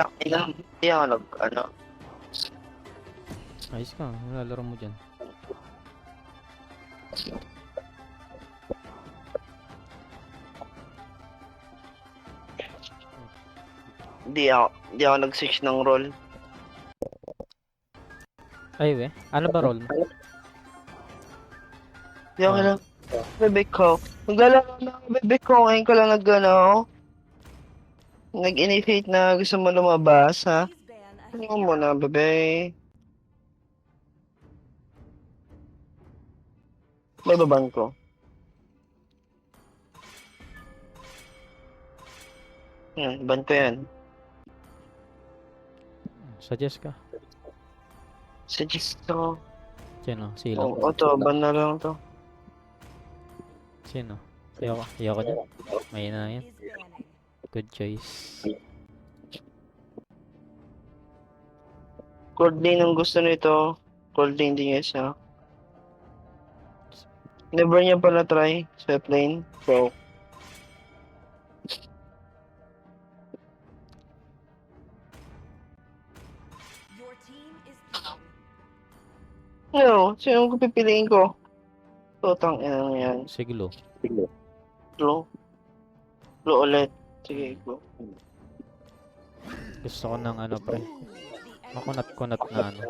Takilang, hindi ako ano. Ayos ka, lalaro mo dyan. Hindi ako nag-switch ng role. Ay, we. Ano ba role mo? Hindi ako Ah, lang. Bebek ko. Naglalaro na ako, bebek ko. Ngayon ko lang nag-initiate na gusto mo lumabas, ha? Ano mo na, bebe? May baban ko. Ban ko yan. suggest ka. Suggest ko. Sino? Silong? To, ban na lang to. Sino? Ayoko dyan. May na yan. Good choice. Coldplay ang gusto nito. Coldplay din niya siya. Never niya pala try sa plane. So, Your team is picking. no, sino ko pipiliin ko? Totang ina mo yan. Siglo. Blue. Blue ulit. Sige, blue. Gusto ko ng ano, pre. Makunat-kunat na ano.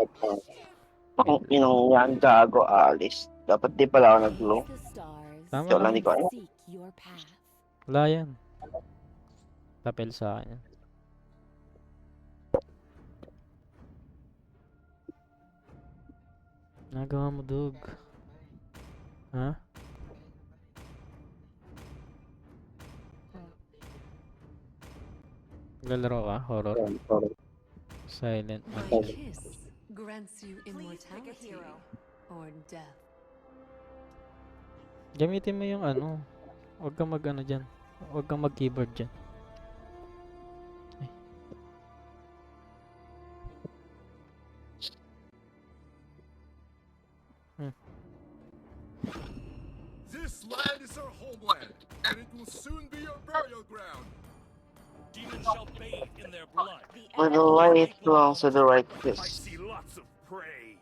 Ang inang yan, gago, alis. Dapat di pala ako nag-blue. The stars Tama Wala, lang. hindi ko alam. seek your path. Wala yan. Papel sa akin yan. Nagawa mo, dug. Ha? Naglalaro ka? Horror? Silent My Mansion. kiss grants you immortality or death. Gamitin mo yung ano. Huwag kang mag ano dyan. Huwag kang mag keyboard dyan. Ay. This land is our homeland, and it will soon be your burial ground. Demons shall bathe in their blood. With the light belongs to the right I place. see lots of prey.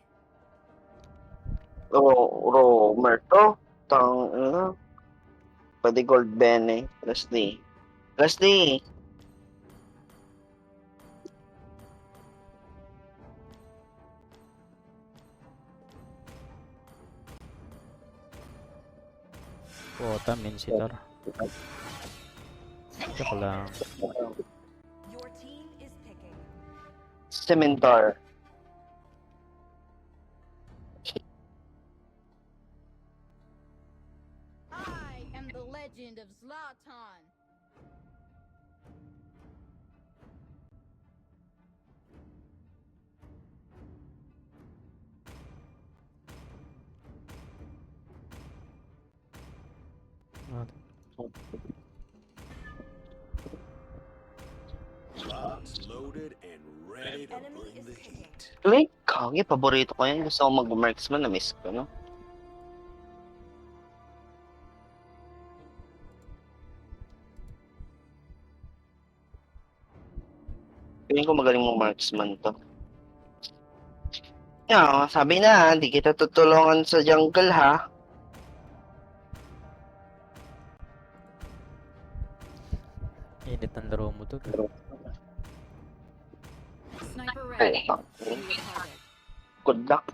Romerto. Tang, ano? Pwede gold bene. Leslie. Leslie! Pota, Minsitor. Tsaka lang. Your team is picking. Cementar. I am the legend of Zlatan. Ah, Box loaded and ready to Enemy bring is the picking. heat. Like, kagi, paborito ko yan. Gusto ko mag-marksman. Na-miss ko, no? Feeling ko magaling mong marksman to. Sabi na, hindi kita tutulungan sa jungle, ha? init ang laro mo, dug. Sniper Oh, ready. fuck. New target. Good luck.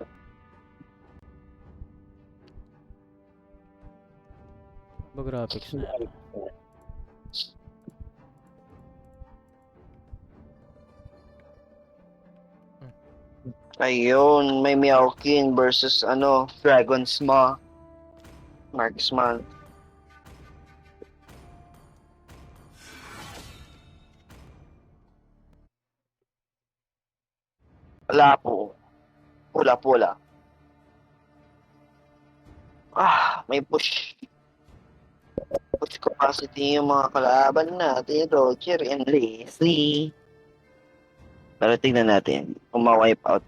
Ba graphics na yan? Ayun, may Meowkin versus Dragon's Maw. Marksman. Wala po. Wala. May push. Push capacity yung mga kalaban natin, Roger and Leslie. Pero tingnan natin, kung ma-wipe out,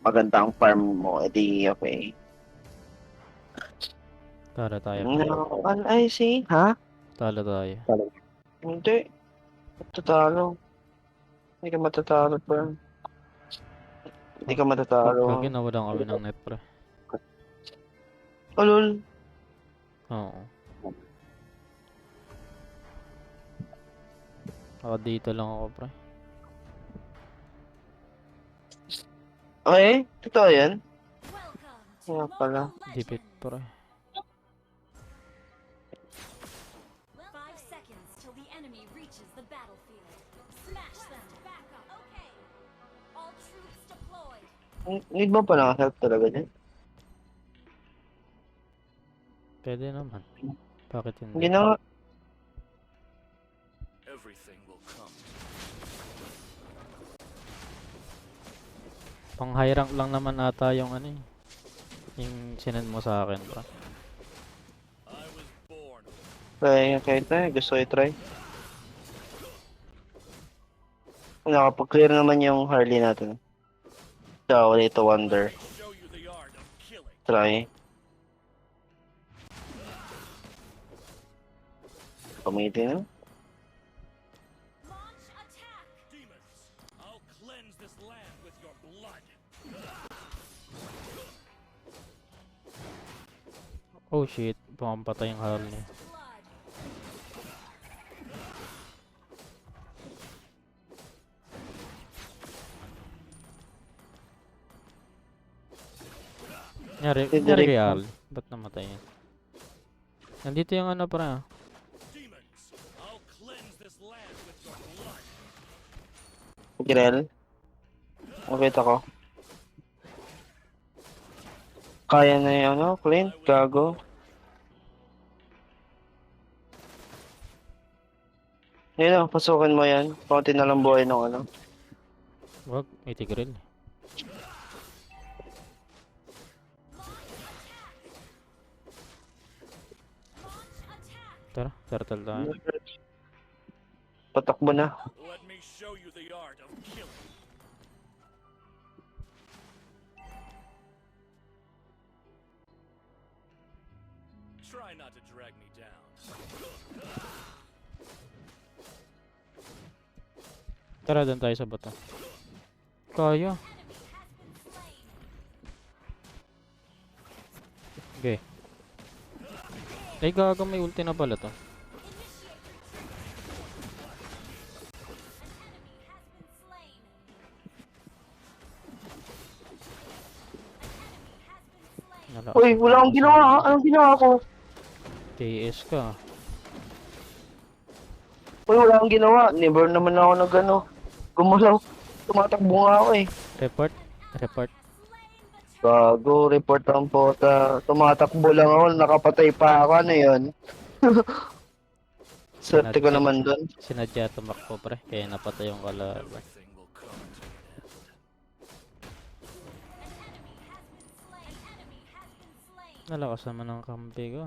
magandang farm mo, edi okay. Talo tayo, pre. No, I see, ha? Talo tayo. Hindi. Tatalo. Hindi ka matatalo, bro. Hindi ka matatalo. Gagi, nawalan kami ng net, pre. Oh, lol. Oo. Ako dito lang ako, pre. Okay, totoo yan. Nga pala. Dipit, pre. 5 seconds till the enemy reaches the battlefield. Smash them. Back up. Okay. All troops deployed. Need mo pa ng help talaga din. Pwede naman. Bakit Hindi hindi? na nga. Everything will come. Pang high rank lang naman ata yung ano eh. Yung sinend mo sa akin, bro. I was born. Kahit na, gusto ko i-try. Nakapag-clear naman yung Harley natin. So, wala ito wonder. Show you the art of killing. Try. Pamitin na. Launch attack. Demons, I'll cleanse this land with your blood. Oh shit, pumampatay yung Harley. Blood. Nyari kay Harley. Ba't namatay yun? Nandito yung ano, pra. Demons, I'll cleanse this land with your blood. Girel. Makita ko. Kaya na yung ano, Clint, gago. Yun o, pasukin mo yan. Konti na lang buhay ng ano. Wag, may tigreal. Tara, turtle tayo. Patakbo na. Let me show you the art of killing. Try not to drag me down. Tara, doon tayo sa bato. Kaya. Okay. Ay, gaga, may ulti na pala to. Nalakas Uy, ang wala akong lakas ginawa. ng- Anong ginawa ko? KS ka. Uy, wala akong ginawa. Never naman ako nag ano. Gumalaw. Tumatakbo nga ako eh. Report. Report. Gago, report ang pota. Tumatakbo lang ako, nakapatay pa ako. Ano yun? Swerte ko naman doon. Sinadya tumakbo, pre. Kaya napatay yung kalaban. Everything will come to an end. Nalakas naman ang kampi ko.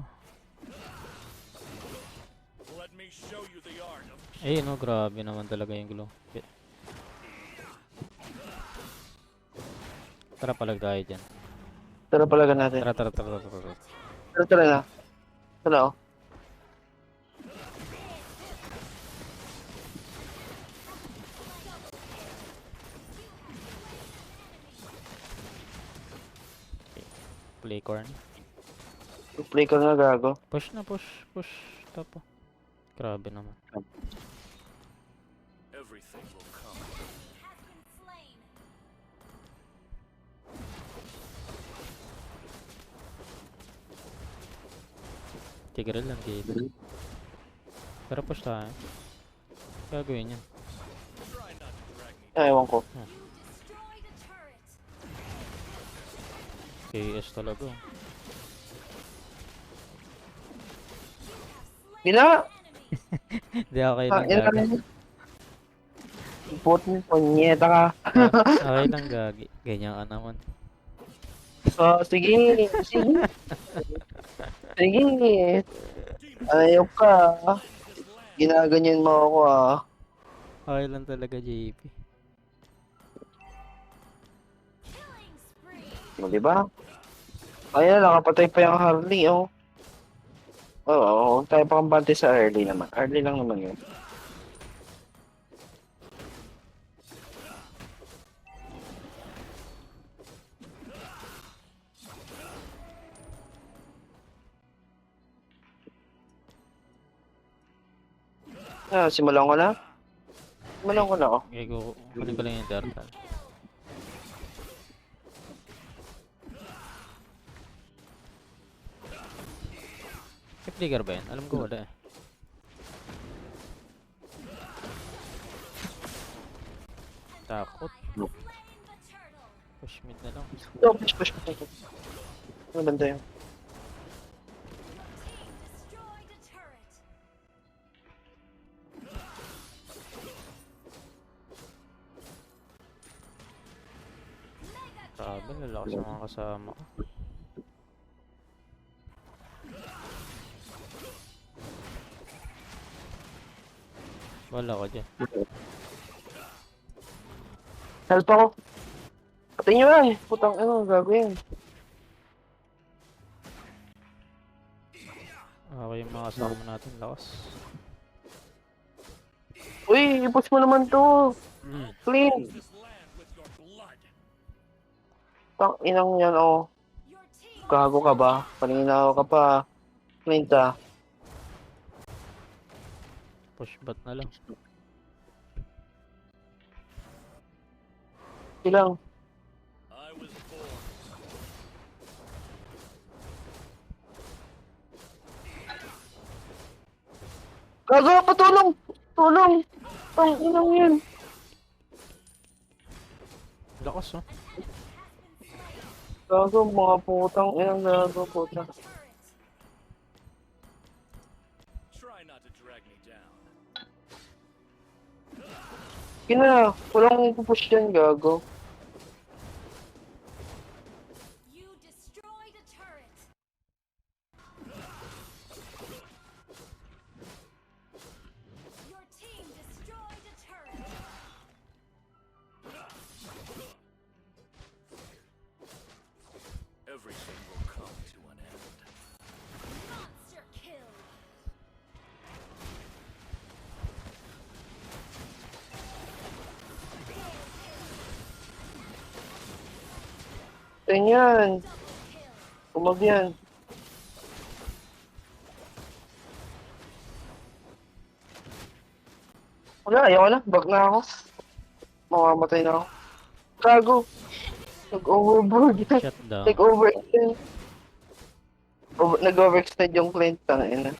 Let me show you the art of Eh, no, grabe naman talaga yung glow. Tara, palag tayo dyan. Tara palagan natin. Tara, tara, tara, tara, tara. Tara na. Tara oh. Play corn. Play ko na gago. Push na, push, push. Tapo. Grabe naman. everything will come. Tigreal lang dito. Pero push tayo. Gagawin yan. Try not to drag me. Ay, ewan ko. Destroy the turret. KS talaga. Gina! Hindi ako kayo Ah, lang yun gagi. lang. Putin, punyeta ka. Okay lang gagi. Ganyan ka naman. Oh, sige. Sige. Sige. Ayaw ka. Ginaganyan mo ako ah. Okay lang talaga, JP. Killing spree. O, diba? Ayun, nakapatay pa yung Harley, oh. Oo, huwag tayo pa kampante sa early naman. Early lang naman yun. Simulan ko na. Simulan ko na ako. Okay, kunin ko lang yung turtle. May trigger ba yan? Alam ko wala eh. Takot. Slain the turtle. Push mid na lang. Push. Ano banda yun? Team destroyed a turret. Mega Grabe, lalakas ang mga kasama ko. Wala ko dyan. Help ako. Patay nyo eh. Putang ano, gago yan. Okay yung mga kasama natin, lakas. Uy, i-push mo naman to. Clean. This land with your blood. Tang inang yan, oh. Your team Gago ka ba? Paninaw ka pa. Clean ta. Push back na lang. Ilang. I was born. Gago, patulong! Tulong! Tang inang yan. Lakas oh. Gago, mga putang inang gago, putang. turret. Try not to drag me down. Kina, walang pupush dyan, gago. You destroyed a turret. Your team destroyed a turret. Everything will come to an end. Monster kill. Ganyan. Double kill. Umag yan. Wala, ayoko na. Back na ako. Mamamatay na ako. Gago. Nag-overboard yan. Shutdown. Nag-overextend. Nag-overextend yung client. Tangin na.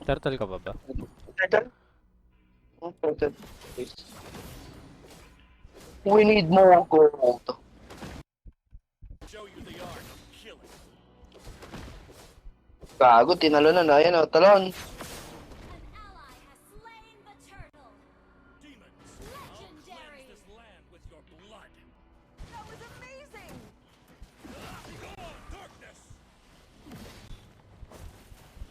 Turtle ka ba ba? Turtle? Turtle. Please. We need more gold. Show you the art of killing. Gago, tinalo na. Ayan o, talon. An ally has slain the turtle. Demons, Legendary. cleanse this land with your blood. That was amazing! Darkness.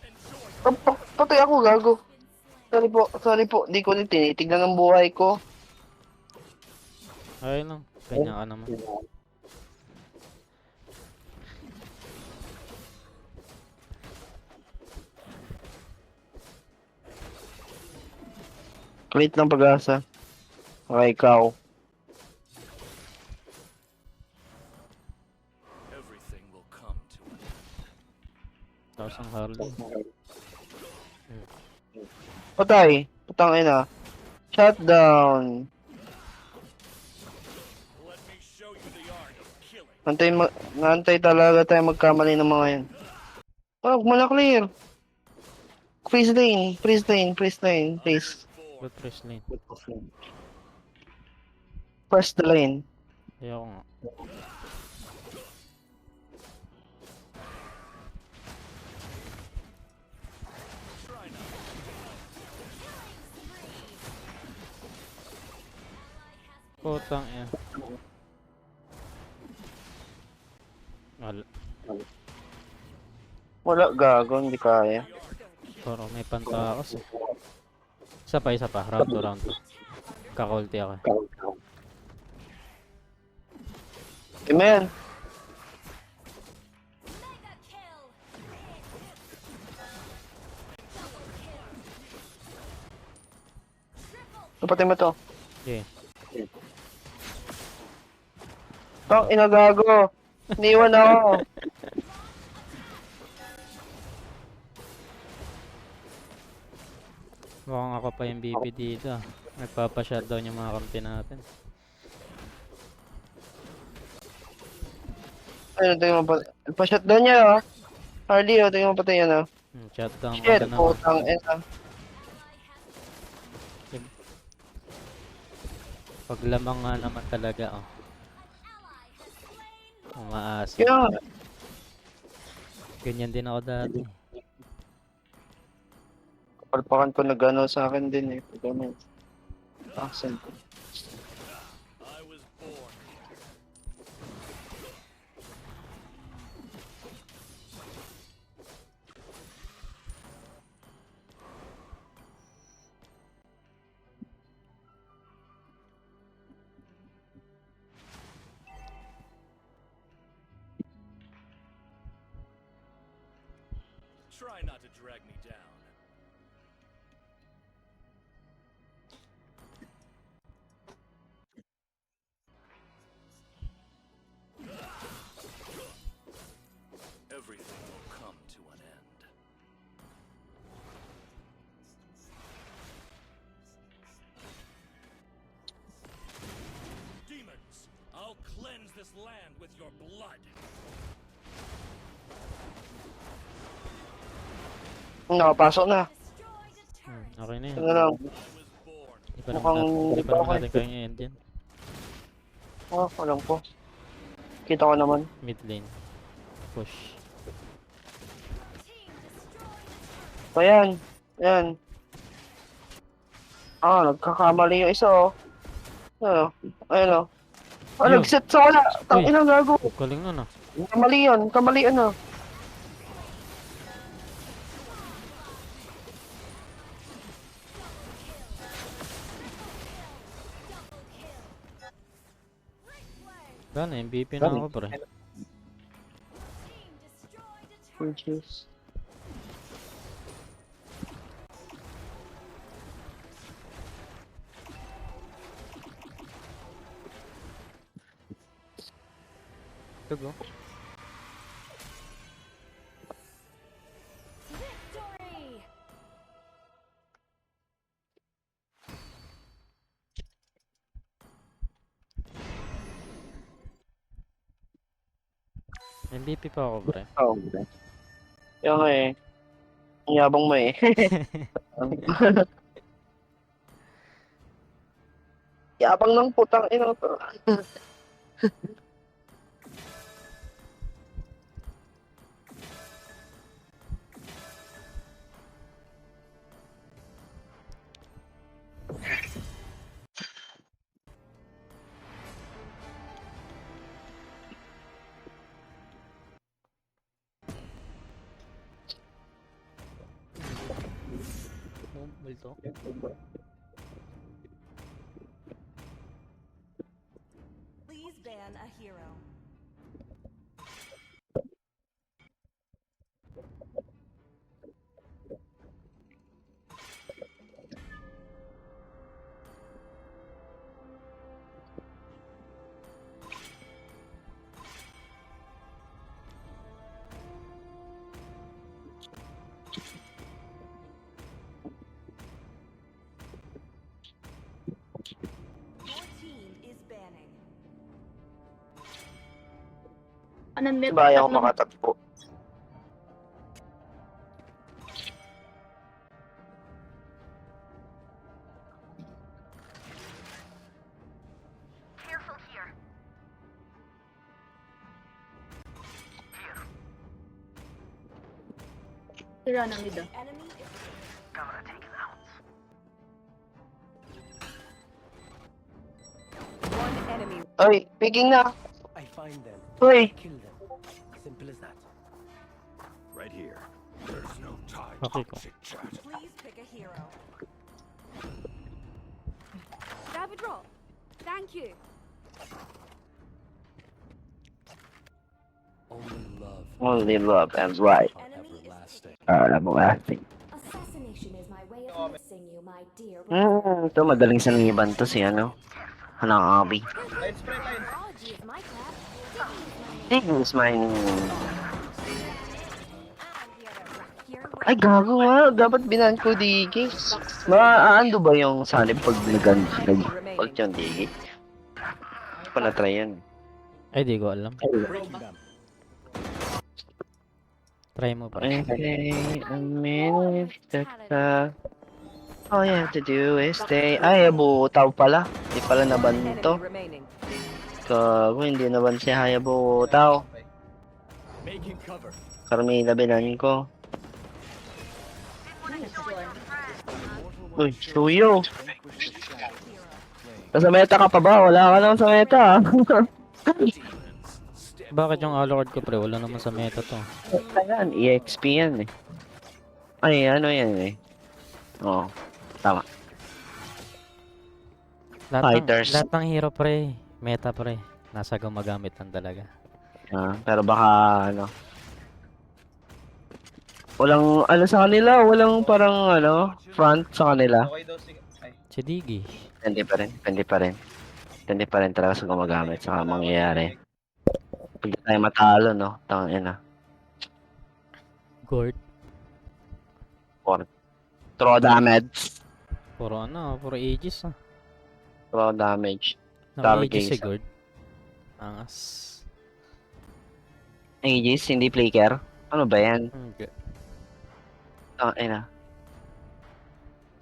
Enjoy. Patay ako, gago. Been slain. Sorry po. Di ko din tinitignan ng buhay ko. Ayun lang. Kanya ka naman. Wait lang pag-asa. Okay, ikaw. Everything will come to an end. Tapos ang Harley. Patay. Putang ina. Shutdown. Let me show you the art of killing. Nantay talaga tayo magkamali ng mga yan. Oh, mala clear. Freeze lane. Freeze lane. Freeze lane. Please. Good press lane. Press the lane. Ayoko nga. Putang yan. Wala. Wala, gago. Hindi kaya. Pero may pantakas eh. Isa pa. Round 2, round 2. Kakulti ako. Amen. Mega kill. Double kill. Triple Napatay mo to. Okay. Tang ina, gago. Niwan ako. Mukhang ako pa yung BP dito. Nagpapa-shutdown yung mga kampi natin. Ayun, tingnan mo pa. Pa-shutdown niya, oh. Harley, oh, tingnan mo patay yan, oh. Shutdown Shit, ka na. putang ina. Paglamang nga naman talaga, oh. Umaasa. Kaya, Ganyan din ako dati. kapalpakan ko na gano'n sa akin din, eh. Gano'n. Accent. I was born. Try not to drag me down. Everything will come to an end. Demons, I'll cleanse this land with your blood. Nakapasok na. Destroyed a turret. Okay na yun. Ano lang. I was born. Hindi pa naman Mukhang hindi pa naman okay. natin kaya end yan. Oh, alam ko. Kita ko naman. Mid lane. Push. Team destroyed a turret. Ayan. Ayan. Ah, nagkakamali yung isa, oh. Ano? Ayun, oh. Ah, Yo. nag-set sa wala. Tangina, gago. Galing nun, ah. Kamali yun. Kamali, ano. Gana, MVP na ako, pre. Team destroyed a Full turret. juice. Tugo. Victory! MVP pa ako, pre. Oh, okay. Yung nga eh. Ang yabang mo eh. Yabang ng putang ina to. Multo. Please ban a hero. Your team is banning. Diba ayaw ko makatagpo. Tira na mid, ah. Enemy is one enemy. Ay, picking na. I find them, Uy, kill them. Simple as that. Right here. There's no time Okay, for cool. chit-chat. Please pick a hero. David Rock. Thank you. Only only love love and right are Enemy is everlasting. are everlasting. Assassination is my way of missing you, my dear. Ito madaling saniban to si ano. Hanabi. Technology is my craft. This is my And the other rock here Ay, gago nga. Dapat binan ko digis. Maaando ba yung sanib pag nag-ult yung digis? Hindi pa na-try yan. Ay, di ko alam. Breaking them. Try mo pa. Okay, a minute that all you have to do is stay. Ay, Hayabutaw pala. Hindi pala nabanto. Gago, hindi naban si Hayabutaw. Making cover. Carmela binan ko. Uy, suyo. Nasa meta ka pa ba? Wala ka naman sa meta ah. Bakit yung Alucard ko pre? Wala naman sa meta to. Ayan, EXP yan eh. Ay, ano yan eh. Oo, tama. Fighters. Lahat ng hero pre. Meta pre. Nasa gumagamit lang talaga. Pero baka ano. Walang ano sa kanila, walang parang ano, front sa kanila. Si Diggy. Hindi pa rin, hindi pa rin. Hindi pa rin talaga sa gumagamit sa mangyayari. Pag di tayo matalo, no? Tangin na. Gord. Throw damage. Puro ano, puro Aegis ah. Throw damage. Dark Naka-Aegis si Ace. Gord. Angas. Aegis, hindi flicker. Ano ba yan? Okay. Tangin na.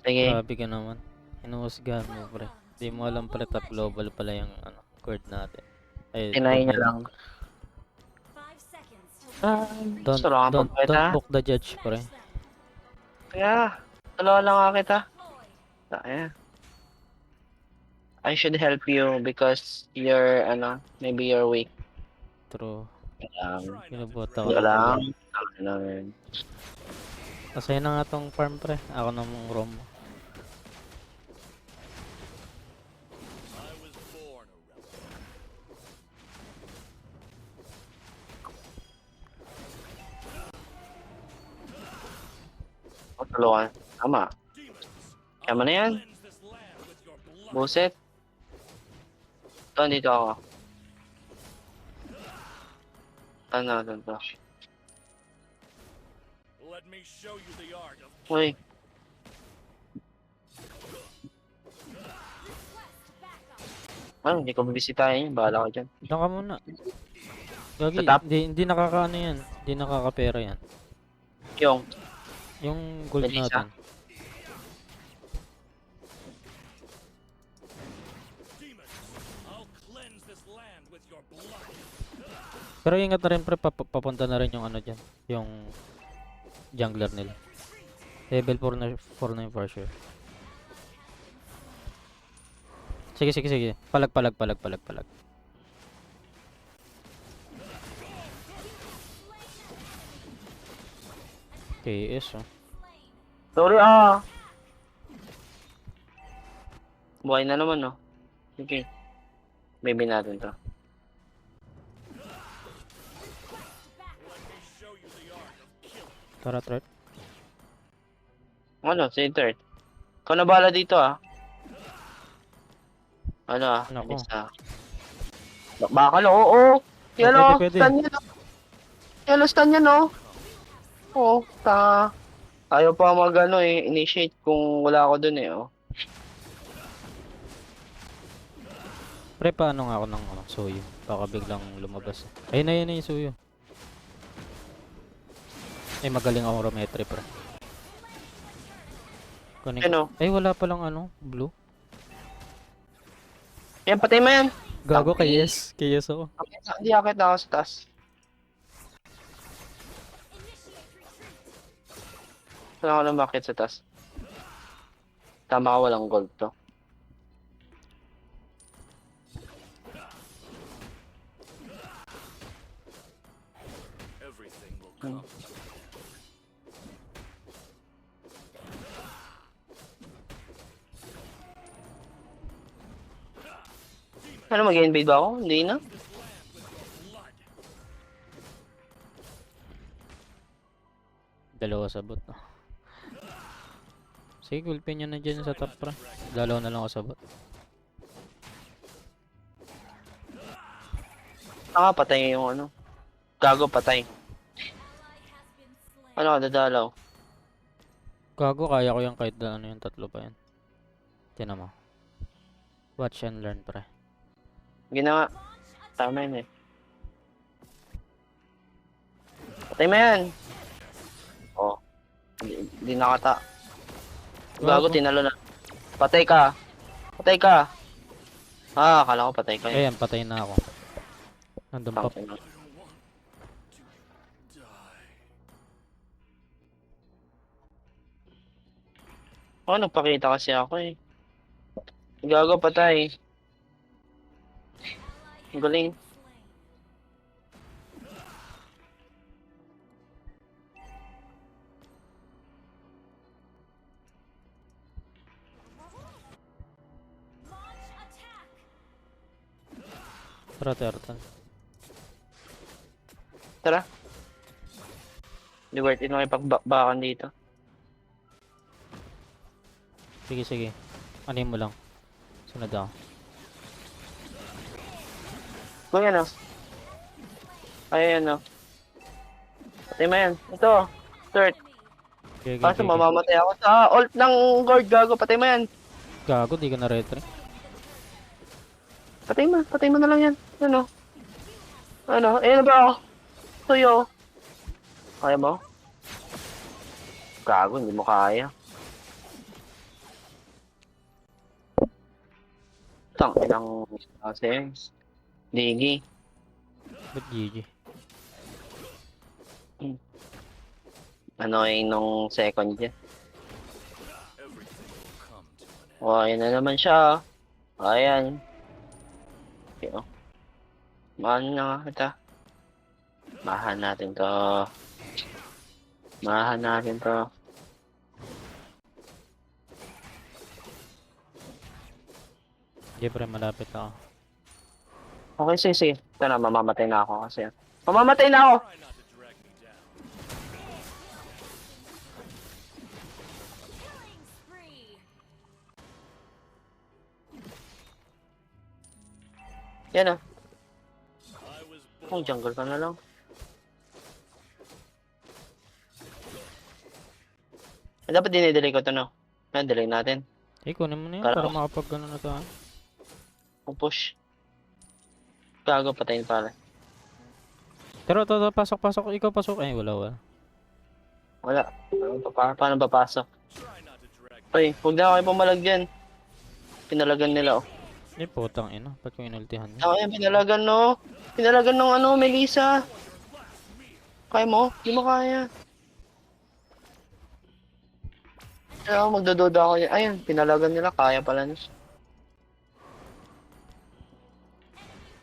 Sige. Grabe ka naman. Hinuhusgahan mo pre. Di mo alam pre top global pala yung ano, Gord natin. Ay, Kinay niya Gord lang. 5 seconds till Don't, Gusto lang don't, pagpeta. don't book the judge pre. Kaya, talo lang nga kita. Kaya. I should help you because you're, ano, maybe you're weak. True. Kaya, Pinubota ko wala lang. lang. Tangin na rin. Asaya na nga tong farm pre. Ako namang roam. I was born a rebel. Tulungan. Tama. Demons, Tama na yan. cleanse this land with your blood. Buset. Ito, dito ako. Ano, ito. Let me show you the art of Uy. Ano, hindi ko bibisitahin yun. Bahala ka dyan. Doon ka muna. Gagi, Sa top? hindi nakakaano yan. Hindi nakakapera yan. Yung, Yung gold Melissa? natin. demons. I'll cleanse this land with your blood. Pero ingat na rin pre, papunta na rin yung ano dyan. Yung jungler nila. Level 4 na yung for sure. Sige, sige, sige. Palag. KS oh. sorry ah. Buhay na naman, no? Sige. Baby natin to. Let me show you the art of killing. Tara, threat. Ano, si third. Ikaw na bahala dito, ah. Ano, ah. Nako. Alis na. Bakal, oo. Yan, oh. Pwede. Stun yan, oh. Yan, oh, stun yan, oh. Oo, ta. Ayaw pa mag, initiate kung wala ako dun, eh, oh. Pre, paano nga ako ng suyo? Baka biglang lumabas. Ayun na yung suyo. Ay, magaling ako rometry, pre. Kunin ko. Ano? Ay, wala palang blue. Yan, patay mo yan. Gago, KS. KS ako. Hindi akit na ako sa taas. Saan ako lumakit sa taas? Tama ka, walang gold to. Everything will come. Ano, mag-invade ba ako? Hindi na. Dalawa sabot. No? Sige, gulpin nyo na dyan sa top, pra. Dalawa na lang ako sabot. Patay yung ano. Gago, patay. Ano ka, dadalaw? Gago, kaya ko yan kahit ano yung tatlo pa yan. Tinan mo. Watch and learn, pre. Ginawa. Tama yun eh. Patay mo yan. Oh. Hindi nakata. Gago, Gago. tinalo na. Patay ka. Patay ka. Ah, akala ko patay ka. Ayan, patay na ako. Nandun pa. Tangina. Oh, nagpakita kasi ako eh. Gago, patay. Ang galing. Launch attack. Tara, Turtle. Tara. Hindi worth it makipagbakan dito. Sige, sige. Anin mo lang. Sunod ako. Kung yan oh. Ayan oh. Patay mo yan. Ito. Third. Okay, okay, Kaso okay. mamamatay ako sa ult ng guard. Gago, patay mo yan. Gago, di ka na retry. Patay mo na lang yan. Ano? Ano? Ayan na ba ako? Tuyo. Kaya mo? Gago, hindi mo kaya. Tang ilang kasi. Digi. Ba't GG? Ano ay nung second dyan. Everything will come to an end. O, ayan na naman siya. Ayan. Okay, oh. Mahal na nga kita. Mahal natin to. Mahal natin to. Hindi, pre, malapit ako. Okay, sige, sige. Ito na, mamamatay na ako kasi. Mamamatay na ako! Try not to drag me down. Killing spree. Yan ah. I was Oh, born. jungle ka na lang. Dapat dinidelay ko ito, no? Ayan, delay natin. Eh, kunin mo na yan Kala para ko- makapag ano na to, ha? Kung push. Gago, patayin pala. Pero, to, pasok, pasok. Ikaw pasok. Eh, wala. Wala. Paano papasok? Try not to drag me. Ay, huwag na kayo pumalag dyan. Pinalagan nila, oh. Eh, putang ina. Ba't ko inultihan niya? Ako yan, pinalagan, no? Pinalagan ng ano, Melissa. Kaya mo? Di mo kaya. Kaya ako, magdududa ako yan. Ayun, pinalagan nila. Kaya pala niya.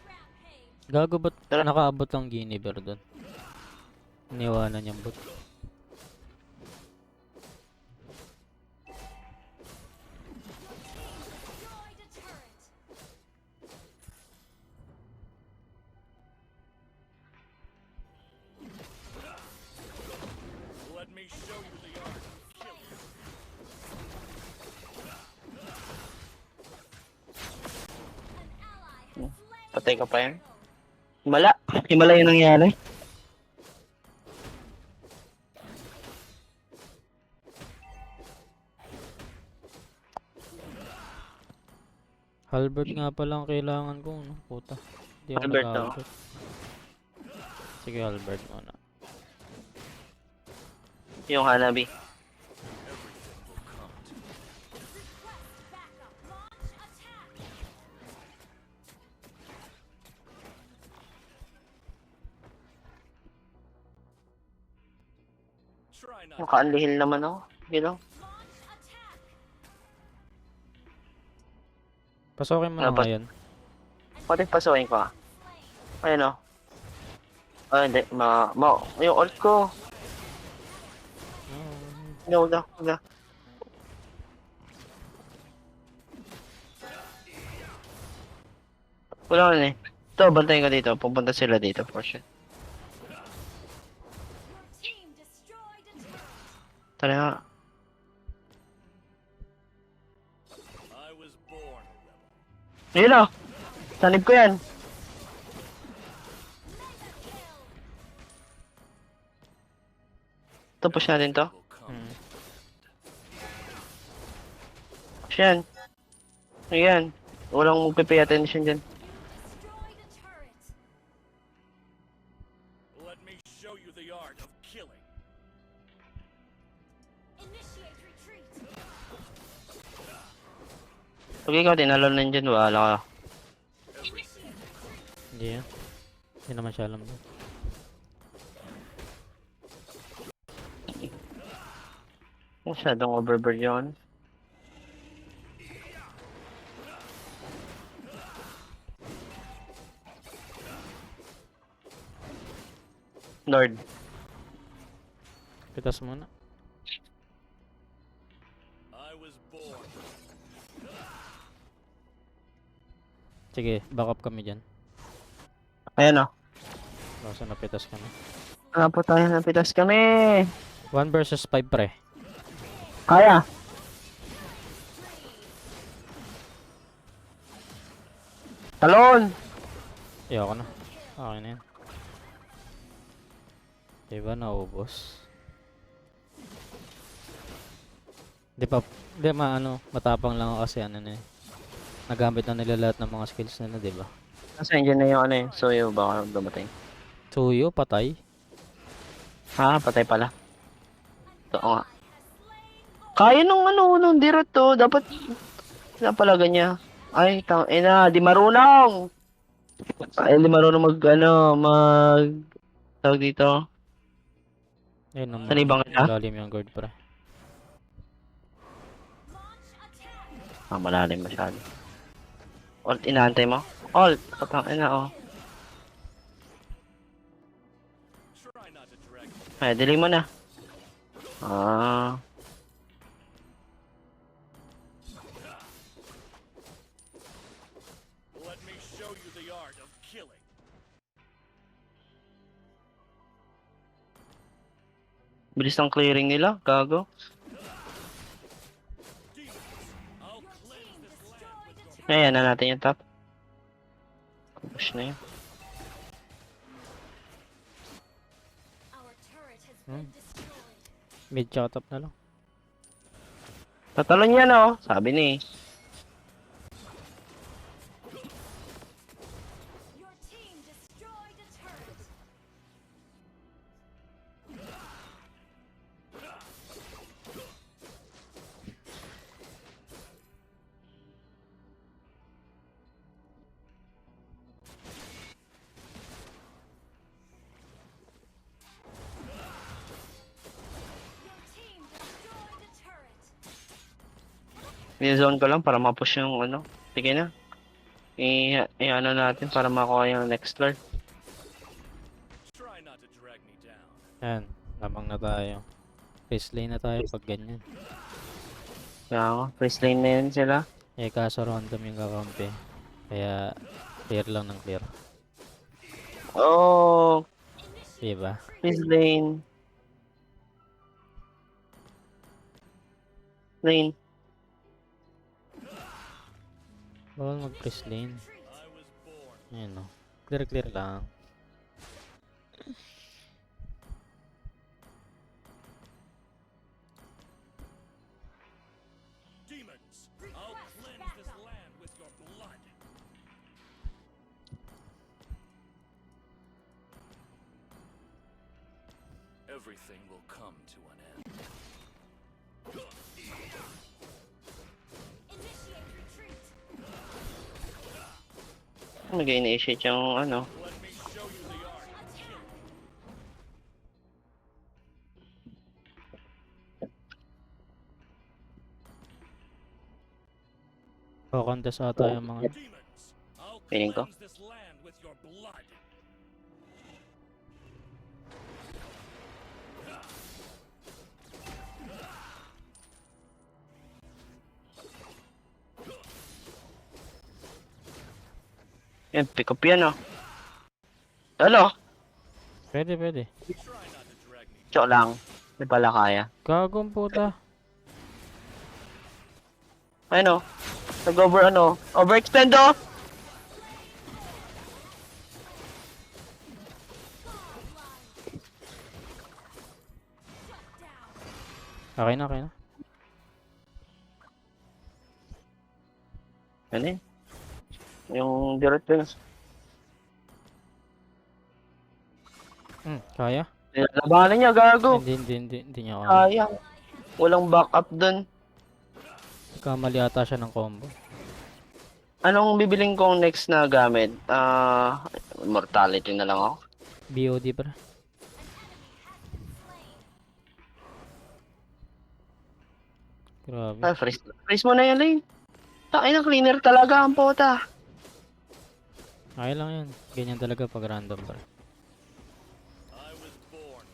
Rampage. Gago, ba't Tara. nakaabot ang Guinevere doon? Iniwanan niyang bot. Destroyed a turret. Let me show you the art of killing. An ally has slain. Patay ka pa yan. Himala. Himala yung nangyari. Halbert nga pala ang kailangan ko, no? Puta. Hindi ako Halbert, no? nag-Halbert. Sige, Halbert muna. Yung Hanabi. Everything will come to an end. Request backup. Launch attack. Try not to Nakaanlihil naman ako. Sige lang. Launch attack. Pasokin mo Ano na ba? nga yan. Pati pasukin ko ah. Slain. Ayun oh. Ay, hindi. Yung ult ko. Hindi, huwag na. Huwag na. Wala na eh. Ito, bantayin ko dito. Pupunta sila dito for sure. Your team destroyed a turret. Tara nga. I was born a rebel. Ayun oh. Sanib ko yan. Mega kill. Ito, push natin to. Will come. Hmm. Siyan. Ayan. Walang magpipay attention dyan. Destroyed a turret. Let me show you the art of killing. Initiate retreat. Pag ikaw tinalo na dyan, wala ka. Hindi yan. Hindi naman siya alam doon. Masyadong overboard yun. Lord. Pitas muna. I was born. Sige, back up kami dyan. Ayan o. Basta napitas kami. Wala po tayo, napitas kami. 1 versus 5 pre. Kaya. Talon! Ayoko na. Okay na yan. Diba naubos? Di pa, di matapang lang ako kasi ano na eh. Nagamit na nila lahat ng mga skills nila, di ba? Kasi andyan na yung ano eh. So yung baka dumating. Tuyo, patay. Ha, patay pala. Ito nga. Kaya nung nung dirot to. Dapat, napalaga niya. Ay, di marunong! Ay, di marunong tawag dito. Ayun naman. Sanibang ka? Malalim yung guard pre. Launch attack. Malalim masyado. Alt, inaantay mo? Alt, ina oh. Try not to drag me. Ay, diling mo na. Ah. Let me show you the art of killing. Bilis ng clearing nila, gago. Demons, I'll cleanse this land with your Ayan na natin yung top. Push na yun. Our turret has been destroyed. Mid tsaka top na lang. Tatalon yan oh. Sabi ni. Your team destroyed a turret. Your team destroyed a turret. Ni-zone ko lang para ma-push yung Sige na. I-ano natin para makuha yung next Lord. Try not to drag me down. Ayan, lamang na tayo. Face lane na tayo pag ganyan. Kaya nga, first lane na yun sila. Eh kaso random yung kakampi. Kaya clear lang ng clear. Oh, Diba? first lane. Lane. Bawal mag-press lane. I was born. Ayan o. Clear lang. Demons, I'll cleanse this land with your blood. Everything will come to an end. Initiate retreat. Mag-initiate yung Let me show you the art of killing. Kokontes ata yung mga... Demons, I'll Feeling ko. cleanse this land with your blood. Yan, pick up yan oh. Ano? Pwede. Try not to drag me. Chok lang. Di pala kaya. Gagong puta. Ano? Nag-over overextend oh! Okay na. Ano yun? Yung direct ko. Kaya? Labanan niya, gago. Hindi niya kaya. Sayang. Walang backup dun. Kamali ata siya ng combo. Anong bibiling kong next na gamit? Immortality na lang ako. BOD pre. Grabe. Freeze. Freeze mo na yan, Lane. Takin na cleaner talaga ang pota. Okay lang yan. Ganyan talaga pag random pre. I was born.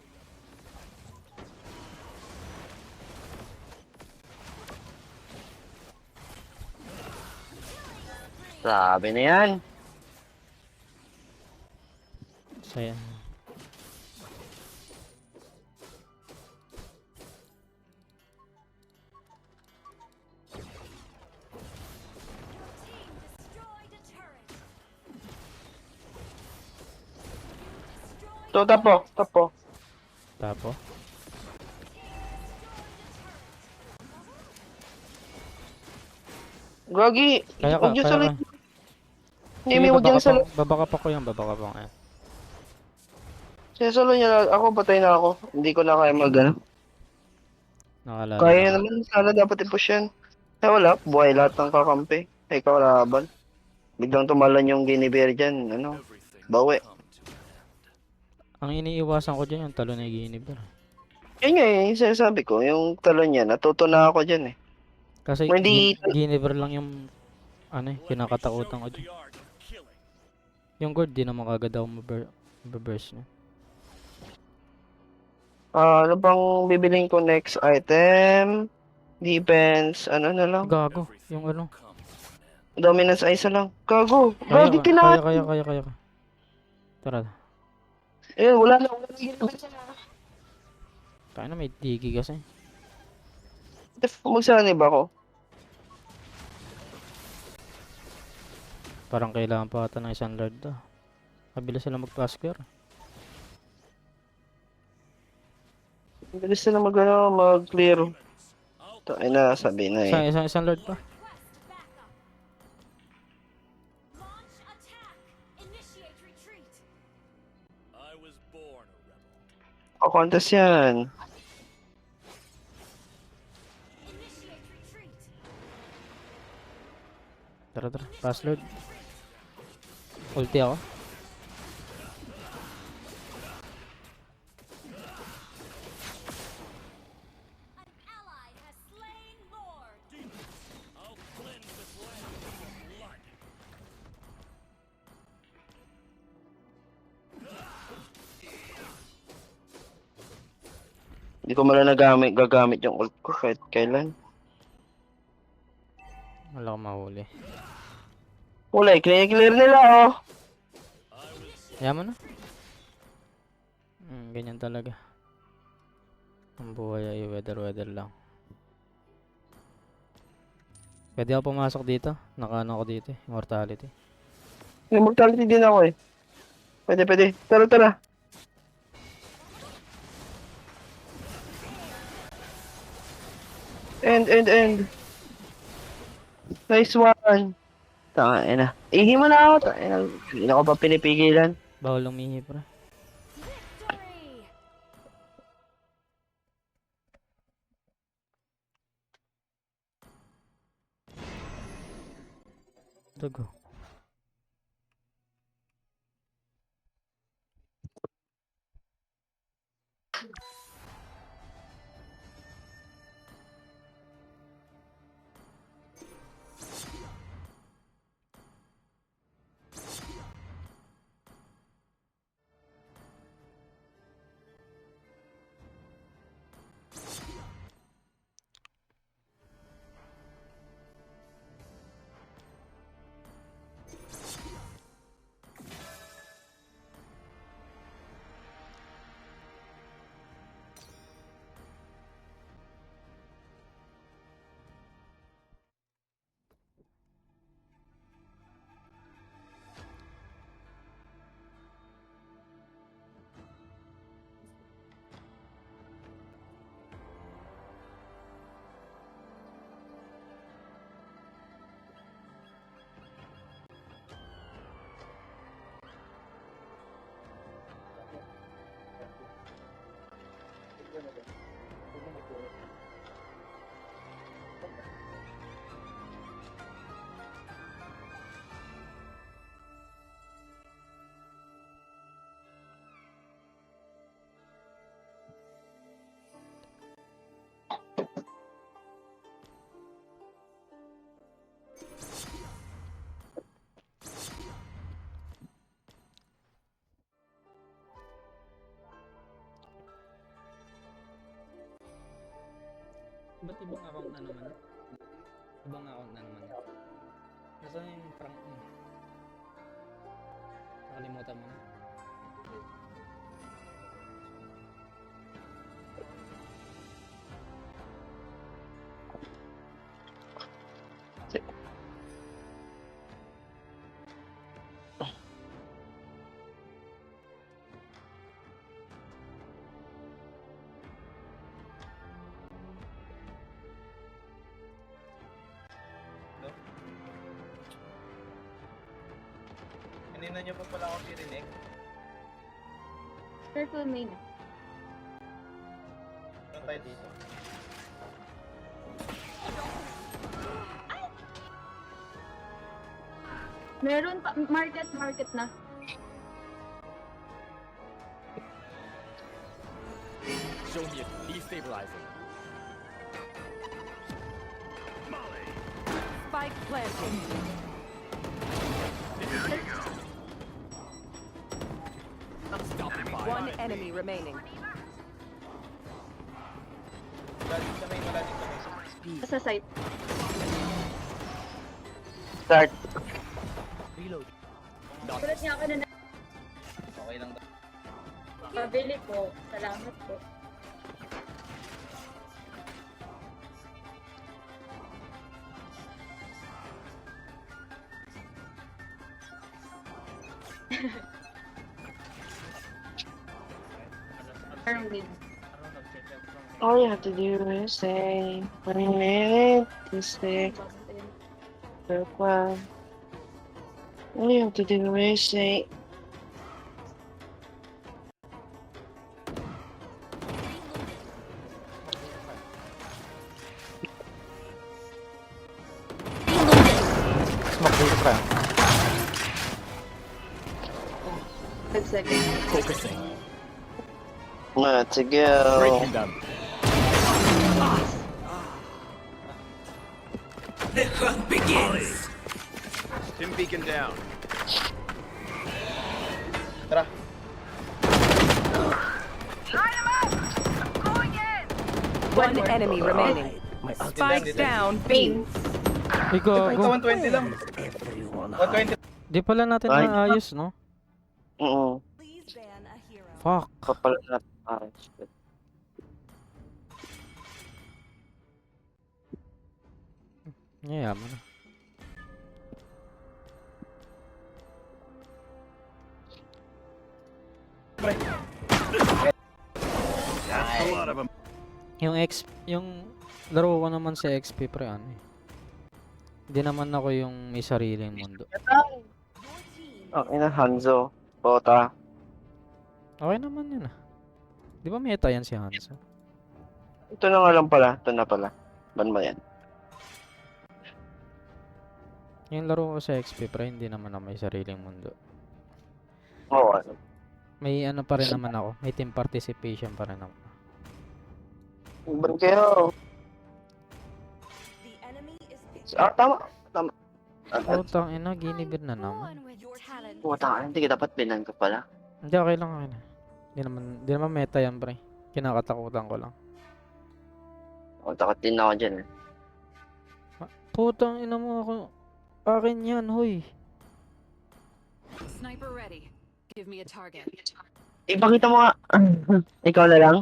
Sabi na yan. Saya. Destroyed a turret. So, tapo. Tapo. Gagi. Kaya ka, Huwag niyo kaya sa ka. Hindi, may huwag niyan sa babaka pa ko yan, babaka pa ko yan. Solo niya. Ako, patay na ako. Hindi ko na kaya ano. Nakalala. Kaya naman, sana dapat i-push yan. Wala. Buhay lahat ng kakampi. Ikaw laban. Biglang tumalan yung Guinevere dyan. Ano? Everything Bawi. come to an end. Ang iniiwasan ko dyan yung talo na Guinevere. Yan nga yung sinasabi ko. Yung talon niya. Natuto na ako dyan eh. Kasi Hindi- Guinevere lang yung ano kinakatakutan ko The dyan. art of killing. Yung guard di naman kagad ako maburst niya. Ano bang bibiling ko next item? Defense. Ano na lang? Gago, yung ano. Come to an end. Dominance ay isa lang. Gago. Kaya, Gagi kaya, kinain. kaya. Tara. Eh, wala na Guinevere. Kaya na may digi kasi. Magsanib ako. Parang kailangan pa ata ng isang lord to. Mabilis sila mag-pasquare. Bilis na mag-clear. Tayo na, sabi na eh. Isang lord pa. Request backup. Launch attack. Initiate retreat. I was born a rebel. Pakontas yan. Initiate retreat. Tara. Pass lord. Ulti ako. An ally has slain Lord. I'll cleanse this land with your blood. Hindi ko mala gagamit yung ult ko kahit kailan. Wala akong mahuli. Kulay, clear nila oh. Kaya mo na. Ganyan talaga. Ang buhay ay weather lang. Pwede ako pumasok dito. Nakaano ako dito eh. Immortality. Immortality din ako eh. Pwede. Tara. End. Nice one. Tanga na. Ihi mo na ako. Tanga na. Hindi na ko pa pinipigilan. Bawal umihi pre. Victory. Dugo. ibang account na naman. Ibang account na naman. Nasaan yung prank mo? Nakalimutan mo na. Kanina niyo pa pala ako pirinig. Circle main. Saan tayo dito? Meron pa, market na. Show me a destabilizing. Spike planted. Unstoppable. One enemy remaining. Sa site. Start. Reload. Sulat niya ako na Okay lang. pabili po. Salamat po. Parang din. All you have to do is say, what a minute to say, all you have to do is say, Smoke dito pre. 5 seconds. Focusing. let's go. Breaking them. The hunt begins. Stim beacon down. One enemy remaining. Spike down. B. Ay, go. 120 lang. Di pala natin Ay. naayos, no? Oo. Please ban a hero. Fuck. Kapal na. Shit. Yayaman na. That's a lot of them. Yung laro ko naman sa XP pre ano eh. Hindi naman ako yung may sariling mundo. Oh, ina Hanzo. Bota. Okay naman yun ah. Di ba meta yan si Hanzo? Ito na nga lang pala. Ito na pala. Ban mo yan? Yung laro ko sa XP pre hindi naman ako may sariling mundo. Oo. Ano. May ano pa rin naman ako. May team participation pa rin ako. Ban kayo. The enemy is Tama. Tama. Putang ina, ginibir na naman. born with talent. Puta, hindi ka dapat binan ko pala. Hindi, okay lang, okay lang. Di naman meta yan, pre. Kinakatakutan ko lang. O, takot din ako dyan eh. Putang ina mo ako. Akin yan, hoy. Sniper ready. Give me a target. Ipakita mo nga. Ikaw na lang.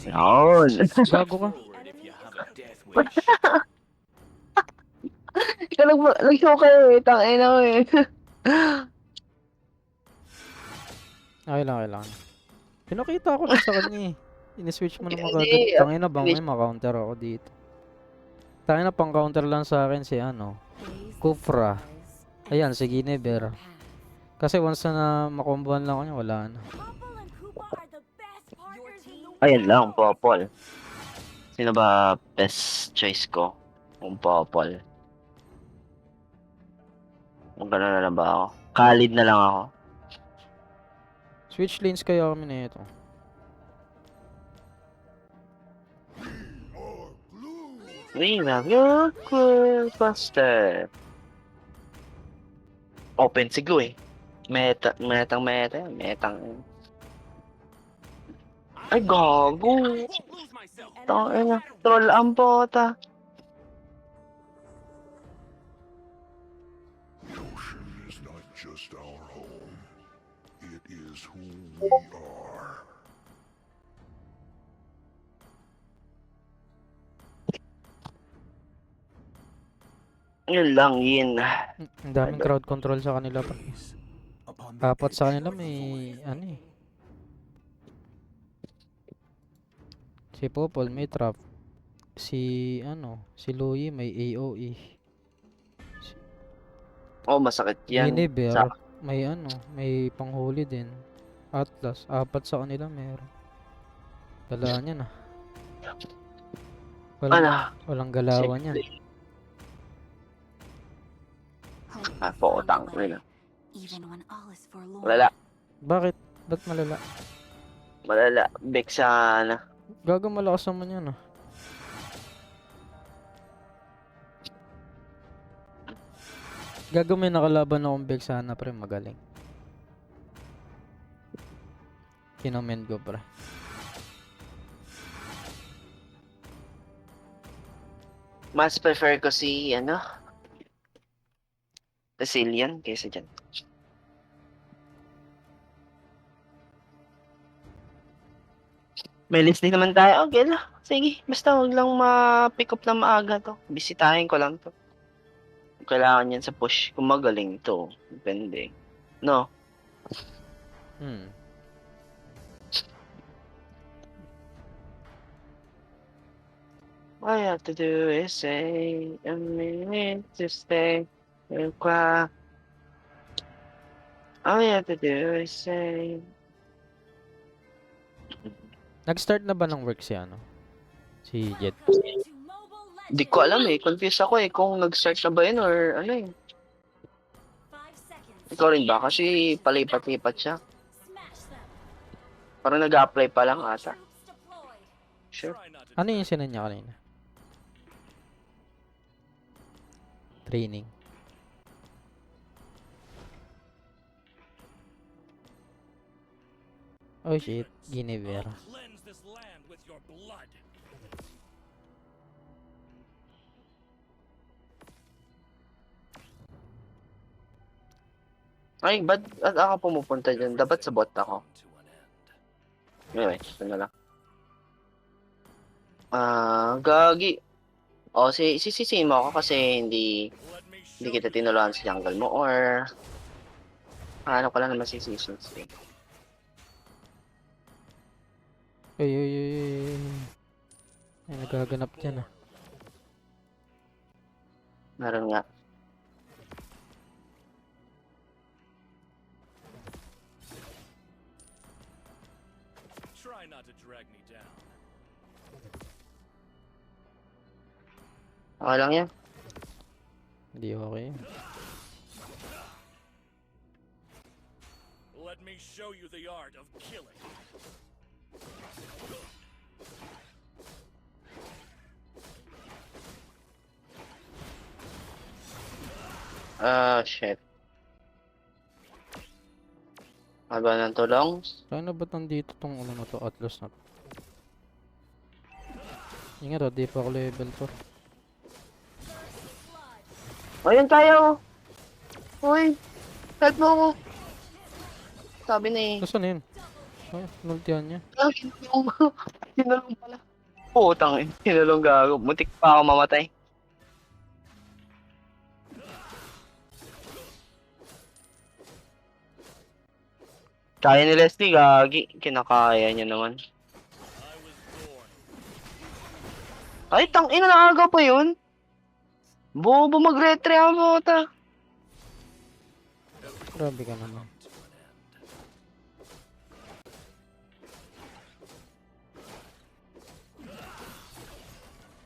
Yun. Gago ka. Forward if you have a death wish. Ikaw nag-show kayo eh. Tangina ko eh. Okay lang, okay lang. Pinakita ko lang sa kanya eh. Ini-switch mo naman Hindi, kagad. Tangina bang may makounter ako dito. Tangina pang counter lang sa akin si ano. Kufra. Ayan, si Ginever. Kasi once na makombohan lang ako niya, wala na. Popple and Koopa are the best partners in the Ayun lang, Popol. Sino ba best choice ko? Kung Popol. Kung gano'n na lang ba ako? Khalid na lang ako. Switch lanes kaya kami na ito. We have your cool buster. Open si Gu eh. Metang. Ay, gago. Won't lose myself. Tangina, troll ang bota. The ocean is not just our home. It is who we are. Yun lang, yun. Ang daming crowd control sa kanila pa. Apat sa kanila may ano eh. Si Popol may trap. Si si Louie may AOE. Oh, masakit yan. Guinevere Sa, may may panghuli din. Atlas, apat sa kanila meron. Dala niya na. ano? Walang galawan yan. Ah, potang. Ano? Even when all is forlorn. Malala. Bakit? Ba't malala? Malala. Vexana. Gago malakas naman yan ah. Gago may nakalaban akong Vexana pre, magaling. Kinomen ko pre. Mas prefer ko si, Brazilian kaysa dyan. May listing naman tayo. Okay lang. Sige, basta huwag lang ma-pick up na maaga to. Bisitahin ko lang to. Kailangan yan sa push. Kung magaling to. Depende. No? All you have to do is say, a minute to stay. All you have to do is say... Nag-start na ba ng work si Si Jet? Di ko alam eh. Confused ako eh. Kung nag-start na ba yun or ano eh. Ikaw rin ba? Kasi palipat-lipat siya. Parang nag-apply pa lang ata. Sure. Try not to Ano yung sinan niya kanina? Training. Oh shit, Guinevere. I'll cleanse this land with your blood. Ay, ba't ako pumupunta dyan? Dapat sa bot ako. To an end. Anyway, ito na lang. Gagi. O, sisisihin mo ako kasi hindi Let me show kita you tinuruan sa jungle mo or ano ko lang naman sisisihin. Ay, ay, ay, ay. Ay, nagaganap dyan ah. Meron nga. Try not to drag me down. Okay lang yan. Hindi okay. Let me show you the art of killing. Shit. Haba ng tulong. Saan na ba't nandito tong na to? Atlas na to. Ingat di pa ako level 4. Ayun tayo. Uy. Help mo ako. Sabi na eh. Nasaan na yun? Ay, nultihan niya. Hinalong pala. Putang eh. Hinalong gago. Muntik pa ako mamatay. Kaya ni Leslie, gagi. Kinakaya niya naman. I was born. Ay, tangina na aga pa yun. Bobo mag-retre ang bota. Grabe ka naman.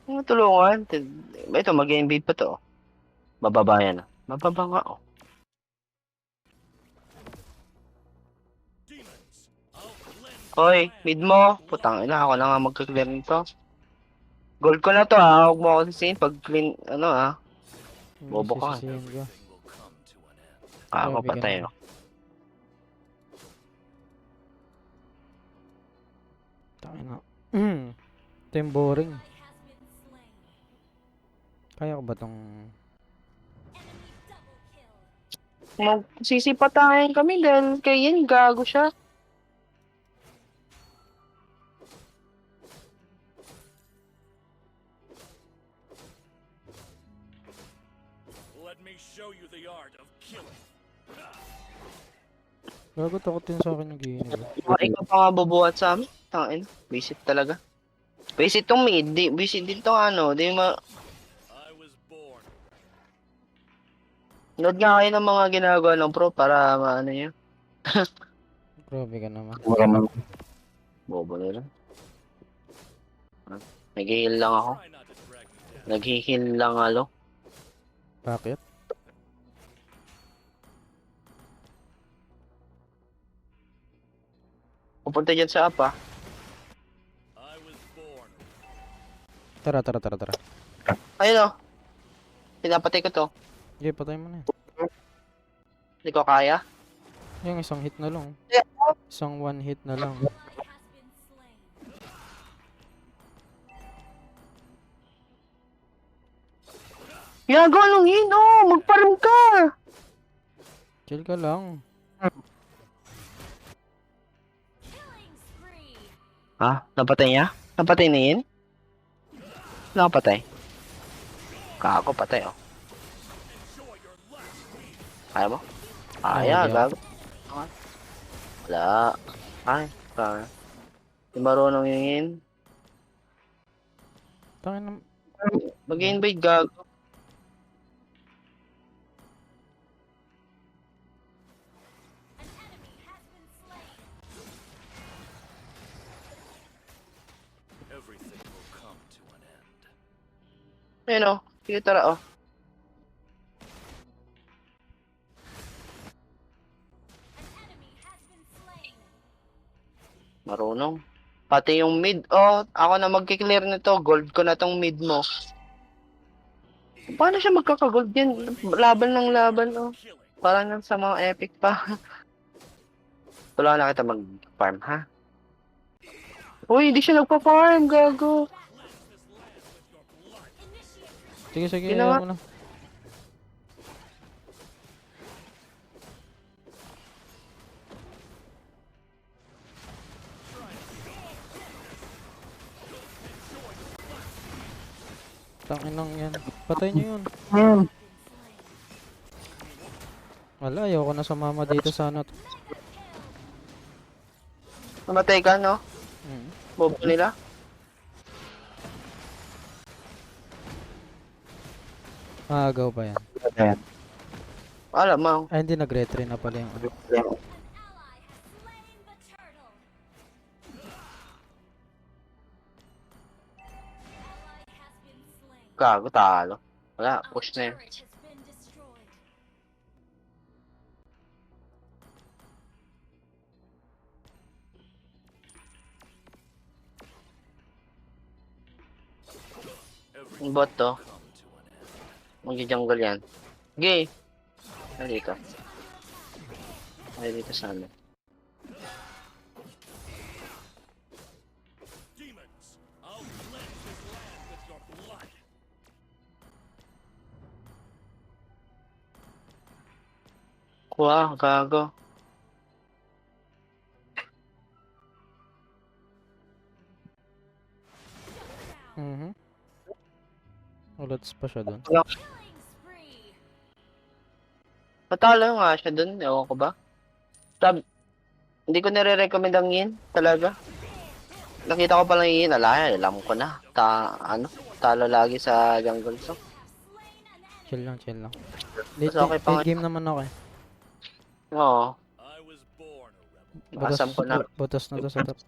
Ano tulungan? Ito, mag-invade pa to. Bababa yan. Mababa nga oh. Demons, I'll cleanse Hoy, this land. mid mo. Putang ina, ako na nga magka-clear nito. Gold ko na to ha. Huwag mo ako sisihin pag clean, Bobo ka. Sisisihin ko. Everything will come to an end. Ako Grabe ka patay naman. oh. Tayo na. Ito yung boring. Ally has been slain. Kaya ko ba tong... Enemy double kill. Magsisipatahin kami dahil kay Yin, gago siya. Let me show you the art of killing. Gago, takot din sa akin yung ginib. Ikaw pa nga bubuhat sa amin. Tangin, visit talaga. Visit tong mid, visit din tong ano, di ma... I was born. Nood nga kayo ng mga ginagawa ng pro para maano yun. Grabe ka naman. Bobo nila. Nag-heal lang ako. Try not to drag me down. Nag-heal lang alo. Bakit? Pupunta dyan sa apa. I was born. Tara. Ayun o. Pinapatay ko to. Okay, patay mo na. Hindi ko kaya. Yung isang hit na lang. Isang one hit na lang. Ally has been slain. Yago, anong hino? Magparang ka! Chill ka lang. Killing spree. Ha? Napatay niya? Napatay na yun? Nakapatay? Kako, patay oh. Kaya mo? Kaya, Kaya. gago. Wala. Ay, kaya. Di marunong yun. Tangin na... Mag-invade, gago. An enemy has been slain. Everything will come to an end. Ayun oh. Sige, tara oh. An enemy has been slain. Marunong. Pati yung mid, oh, ako na magkiklear nito. Gold ko na tong mid mo. Paano siya magkakagold yan? Laban ng laban, oh. Killing. Parang nang sa mga epic pa. Tulungan na kita mag-farm, ha? Uy, hindi siya nagpa-farm, gago. Sige, Ginawa- ayaw mo na. Tangin lang yan. Patay niyo yun. Wala, ayoko na sumama dito sa ano. Namatay ka, no? Hmm. Bobo nila. Agaw pa yan. Alam mo. Ay, hindi nag-retry na pala yung ano. An ally has slain the turtle. Ally has been slain. Gago, talo. Wala, Our push na yun. turret has been destroyed. Yung bot to. Come to an end. Mag-jungle yan. Gay. Ay, dito. Ay, dito sa amin. Demons, I'll cleanse this land with your blood. Wow, gago. Mhm. Ulats pa siya doon. Killing spree. Patalo nga siya dun, ewan ko ba? Hindi ko nire-recommend ang yin, talaga. Nakita ko palang yin, alam ko na. Talo lagi sa jungle so. Chill lang. Late, okay pa late game naman ako eh. Oo, I was born a rebel. Basam ko na. Butas na to sa top.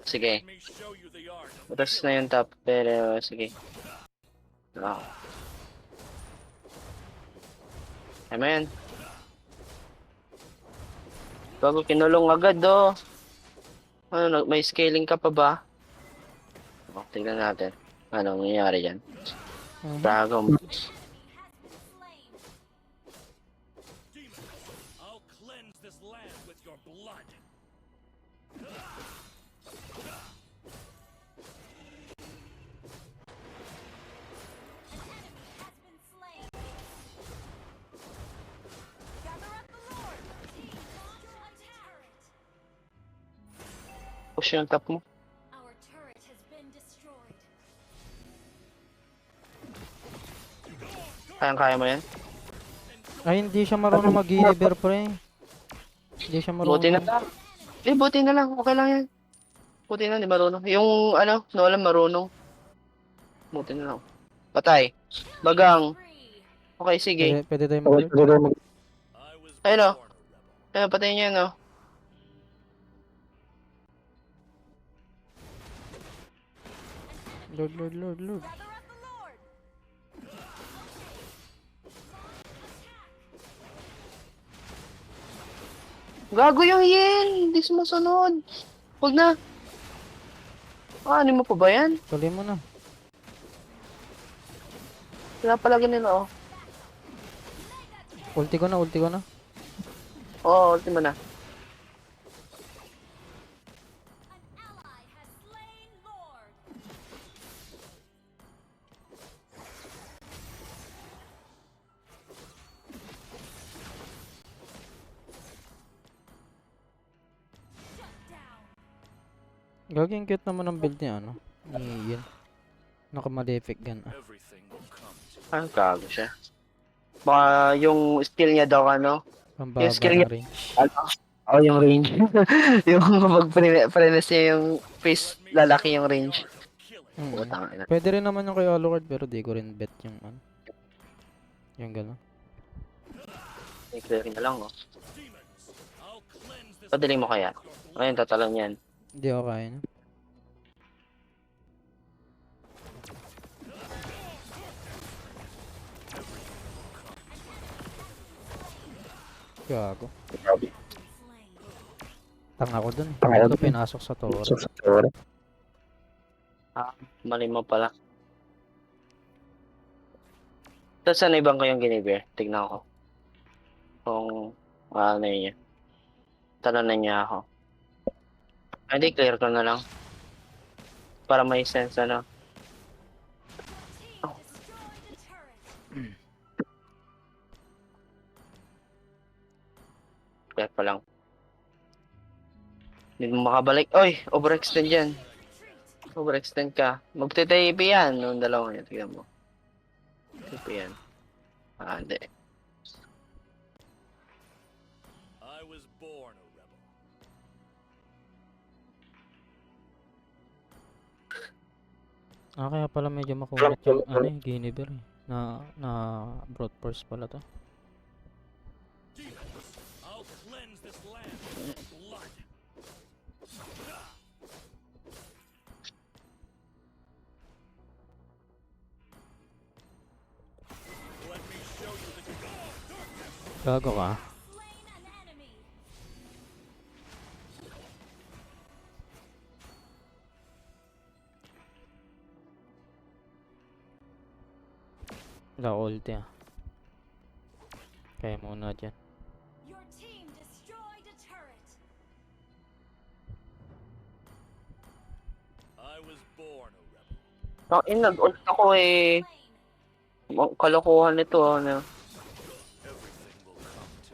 Sige, Let me show you the art of butas na yung top, pero sige. Wow. Amen. Bago kinulong agad do. Ano, may scaling ka pa ba? O, tingnan natin. Ano nangyayari dyan? Mhm. Dragon. Enemy has been slain. demons. I'll cleanse this land Push yung top mo. Our turret has been destroyed. Kayang-kaya mo yan. Ay, hindi siya marunong mag-Guinevere, pre. Hindi siya Buti na marunong. lang. Buti na lang. Okay lang yan. Buti na, di marunong. Yung ano, wala marunong. Buti na lang. Patay. Bagang. Free. Okay, sige. Pwede tayo mag-lord. I was Ayun o. born a rebel. Ayun, patay niya, no? Lord, Lord, Lord, Lord. Gather up the Lord. Gago yung Yen! Hindi sumusunod. Huwag na. Ano mo pa ba yan? Tuloy mo na. Wala pala ganun, oh. Ulti ko na, ulti ko na. Oo, ultima na. An ally has slain Lord. Shut down. Gaging cute naman ang build niya, ano? Ni Ian. Naka-malefic gun. Everything will come to Ah, gago siya. Baka yung skill niya daw, ano? Pambaba Yung skill na niya. range. Oh, yung range. Yung mag-prenes niya yung face, lalaki yung range. Mm. Putang ina. Pwede rin naman yung kay Alucard pero di ko rin bet yung ano. Yung gano'n. I-clear na lang, oh. demons. I'll cleanse this Padali mo kaya. Ayun, tatalon yan. Hindi ako kaya na. Gago. Slain. Tanga ko dun. Ito pinasok sa tower. Mali mo pala. Tapos ano ibang ko yung Guinevere? Tignan ko. Kung ano yun niya. Tanong na niya ako. Ay, di clear ko na lang. Para may sense ano. Team destroyed a turret. Clear pa lang. Hindi mo makabalik. Oy! Overextend yan. Retreat. Overextend ka. Magte-TP yan. Noong dalawang yan. Tignan mo. TP yan. Ah, hindi. I was born a rebel. Ah, kaya pala medyo makunat yung ano eh, Guinevere eh. Na brute force pala to. Demons. I'll cleanse this land with your blood. Let me show you the darkness. Gago ka. Slain an enemy. Wala ko ulti ah. Kaya muna dyan. Your team destroyed a turret. I was born a rebel. Nag-ult ako eh. Slain. Kalokohan nito. Ano. Everything will come to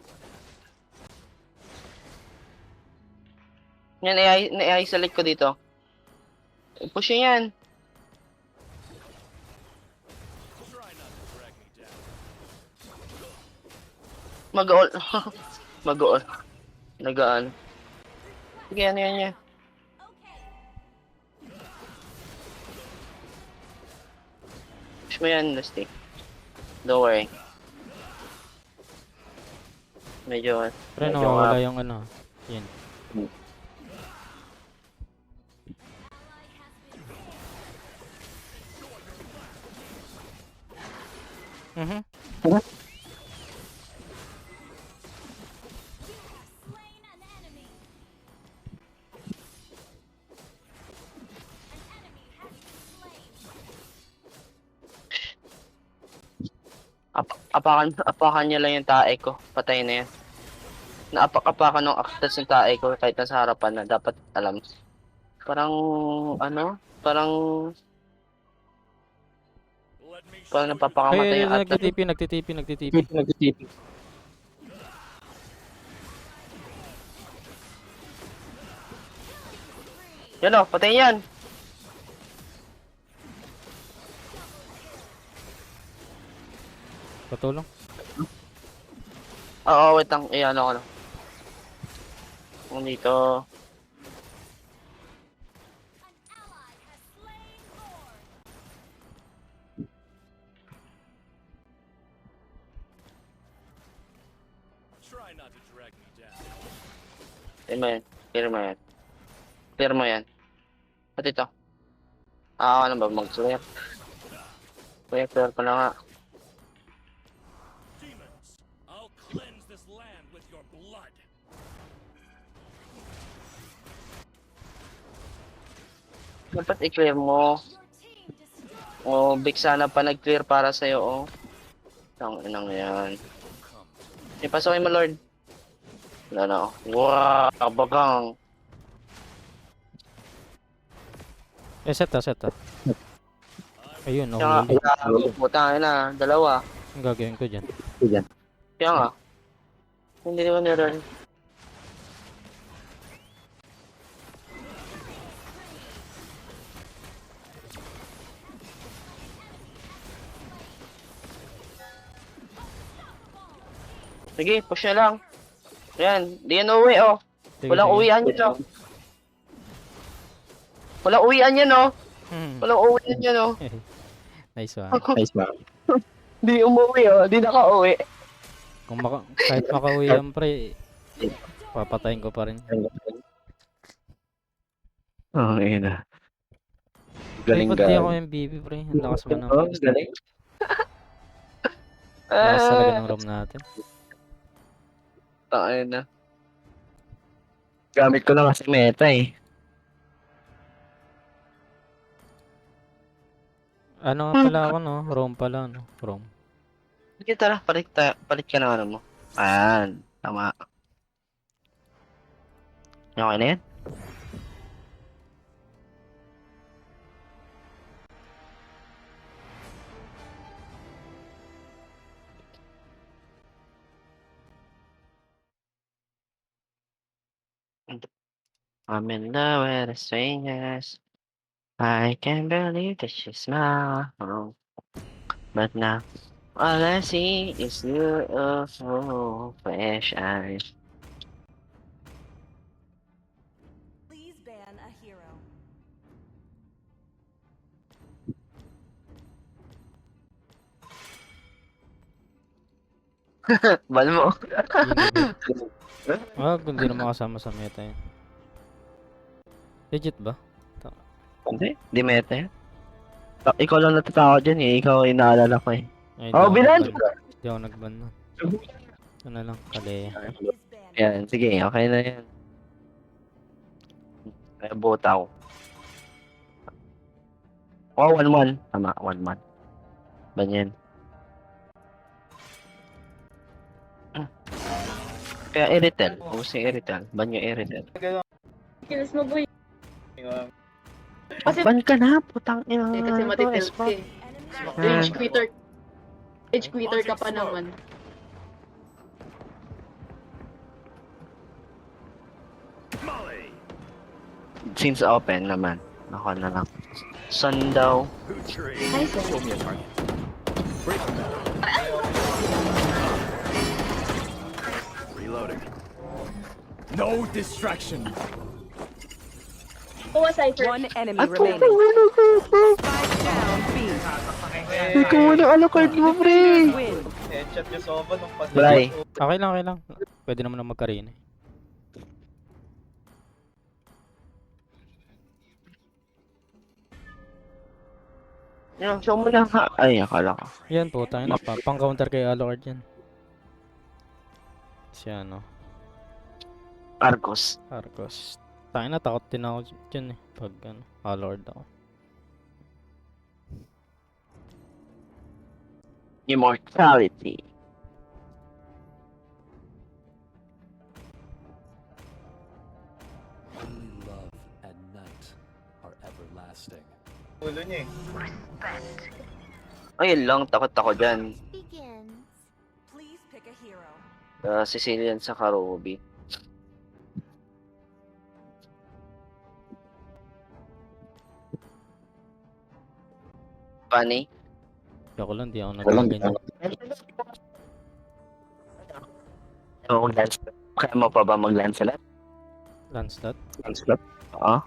an end. Yan, i-isolate ko dito. Push nyo yan. Try not to drag me down. Mag-ult. Mag-ult. Nagaan. Sige, ano yan niya. Okay. Push mo yan, Lusty. Don't worry. Medyo, Pero medyo nawawala yung ano. Yun. Ally has been Mhm. You have slain an enemy. An enemy has been slain. apakan niya lang yung tae ko. Patay na yan. Naapak-apakan ng aktas yung tae ko kahit nasa harapan na dapat alam. Parang, ano? Parang Let me show Parang you napapakamatay Ay, yung atas. nagtitipi. Yan o, patayin yan. Patulong. Oo, wait lang. Iyan ako lang. Kung dito. An ally has slain Lord. Try not to drag me down. Clear mo yan. Clear mo yan. Clear mo yan. At ito. Ano ba? Mag-clear. Clear ko na nga. Demons, I'll cleanse this land with your blood. Dapat i-clear mo. Your team destroyed. Oh, big sana pa nag-clear para sa'yo, oh. Ang inang yan. Ipasukin mo, Lord. Wala na, oh. Wow, kabagang. Set ah. Ayun, Kaya huli. nga, puta na, dalawa. Ang gagawin ko dyan. Kaya nga. Hindi naman meron. Sige, push na lang. Ayan, di yan uwi, oh. Sige, Walang sige. uwian yun, oh. Walang uwian yan, oh. Hmm. Walang uwian yan, oh. Nice one. Di umuwi, oh. Di naka-uwi. Kahit makauwi yan, pre, papatayin ko pa rin. Oh, ayun na. Ay, ba't di ako MVP, pre? Ang lakas mo naman. galing. Lakas talaga ng room natin. Ayun na. Gamit ko na kasi meta, eh. Ano nga pala ako, no? Roam pala, no? Roam. Sige, tara. Palit ka na ano mo. Ayan. Tama. Okay na yan? I'm in love with a strangers. I can't believe that she smiled. Oh. But now, all I see is your fresh eyes. Please ban a hero. Bal mo. Hindi naman kasama sa meta yun. Legit ba? Hindi. Di meta yan. Ikaw lang natatakot dyan eh. Ikaw ay naalala ko eh. Ay, Oh, bilan! Hindi ako nagban nun. Ano lang, Kalea. Is banned. Yan. Sige. Okay na yan. Ay, bota ko. Oh, 1-1. Tama. 1-1. Banyan. Kaya Eritel. Kung si Eritel. Banyo Eritel. Kinis mo boy. Ban ka na. Putang ina. Kasi matitilt ka eh. Ah. Rage quitter. Rage quitter ka pa naman. Molly! Seems open naman. Ako na lang. Sun daw. Who tree? Nice Show one. me a target. Break them down. Reloading. No distraction. Oh, Cypher. One enemy At remaining. Spike down B. Ikaw mo na alakard mo, pre. Win. Bray. Okay lang. Pwede naman na magkarina. Yan, show mo lang ha. Ay, akala ko. Yan po, tayo na pa. Pang-counter kay Alucard yan. Si ano, Argos. Arcos. Tayo na, takot din ako dyan eh. Pag ano, Alucard ako. Immortality. Only love and night are everlasting. Ayun lang, takot ako dyan. Begins. Please pick a hero. Sicilian sa Karubi. Funny. Ako lang, di ako nagaganyan. Kaya mo pa ba mag-Lancelot? Lancelot? Oo.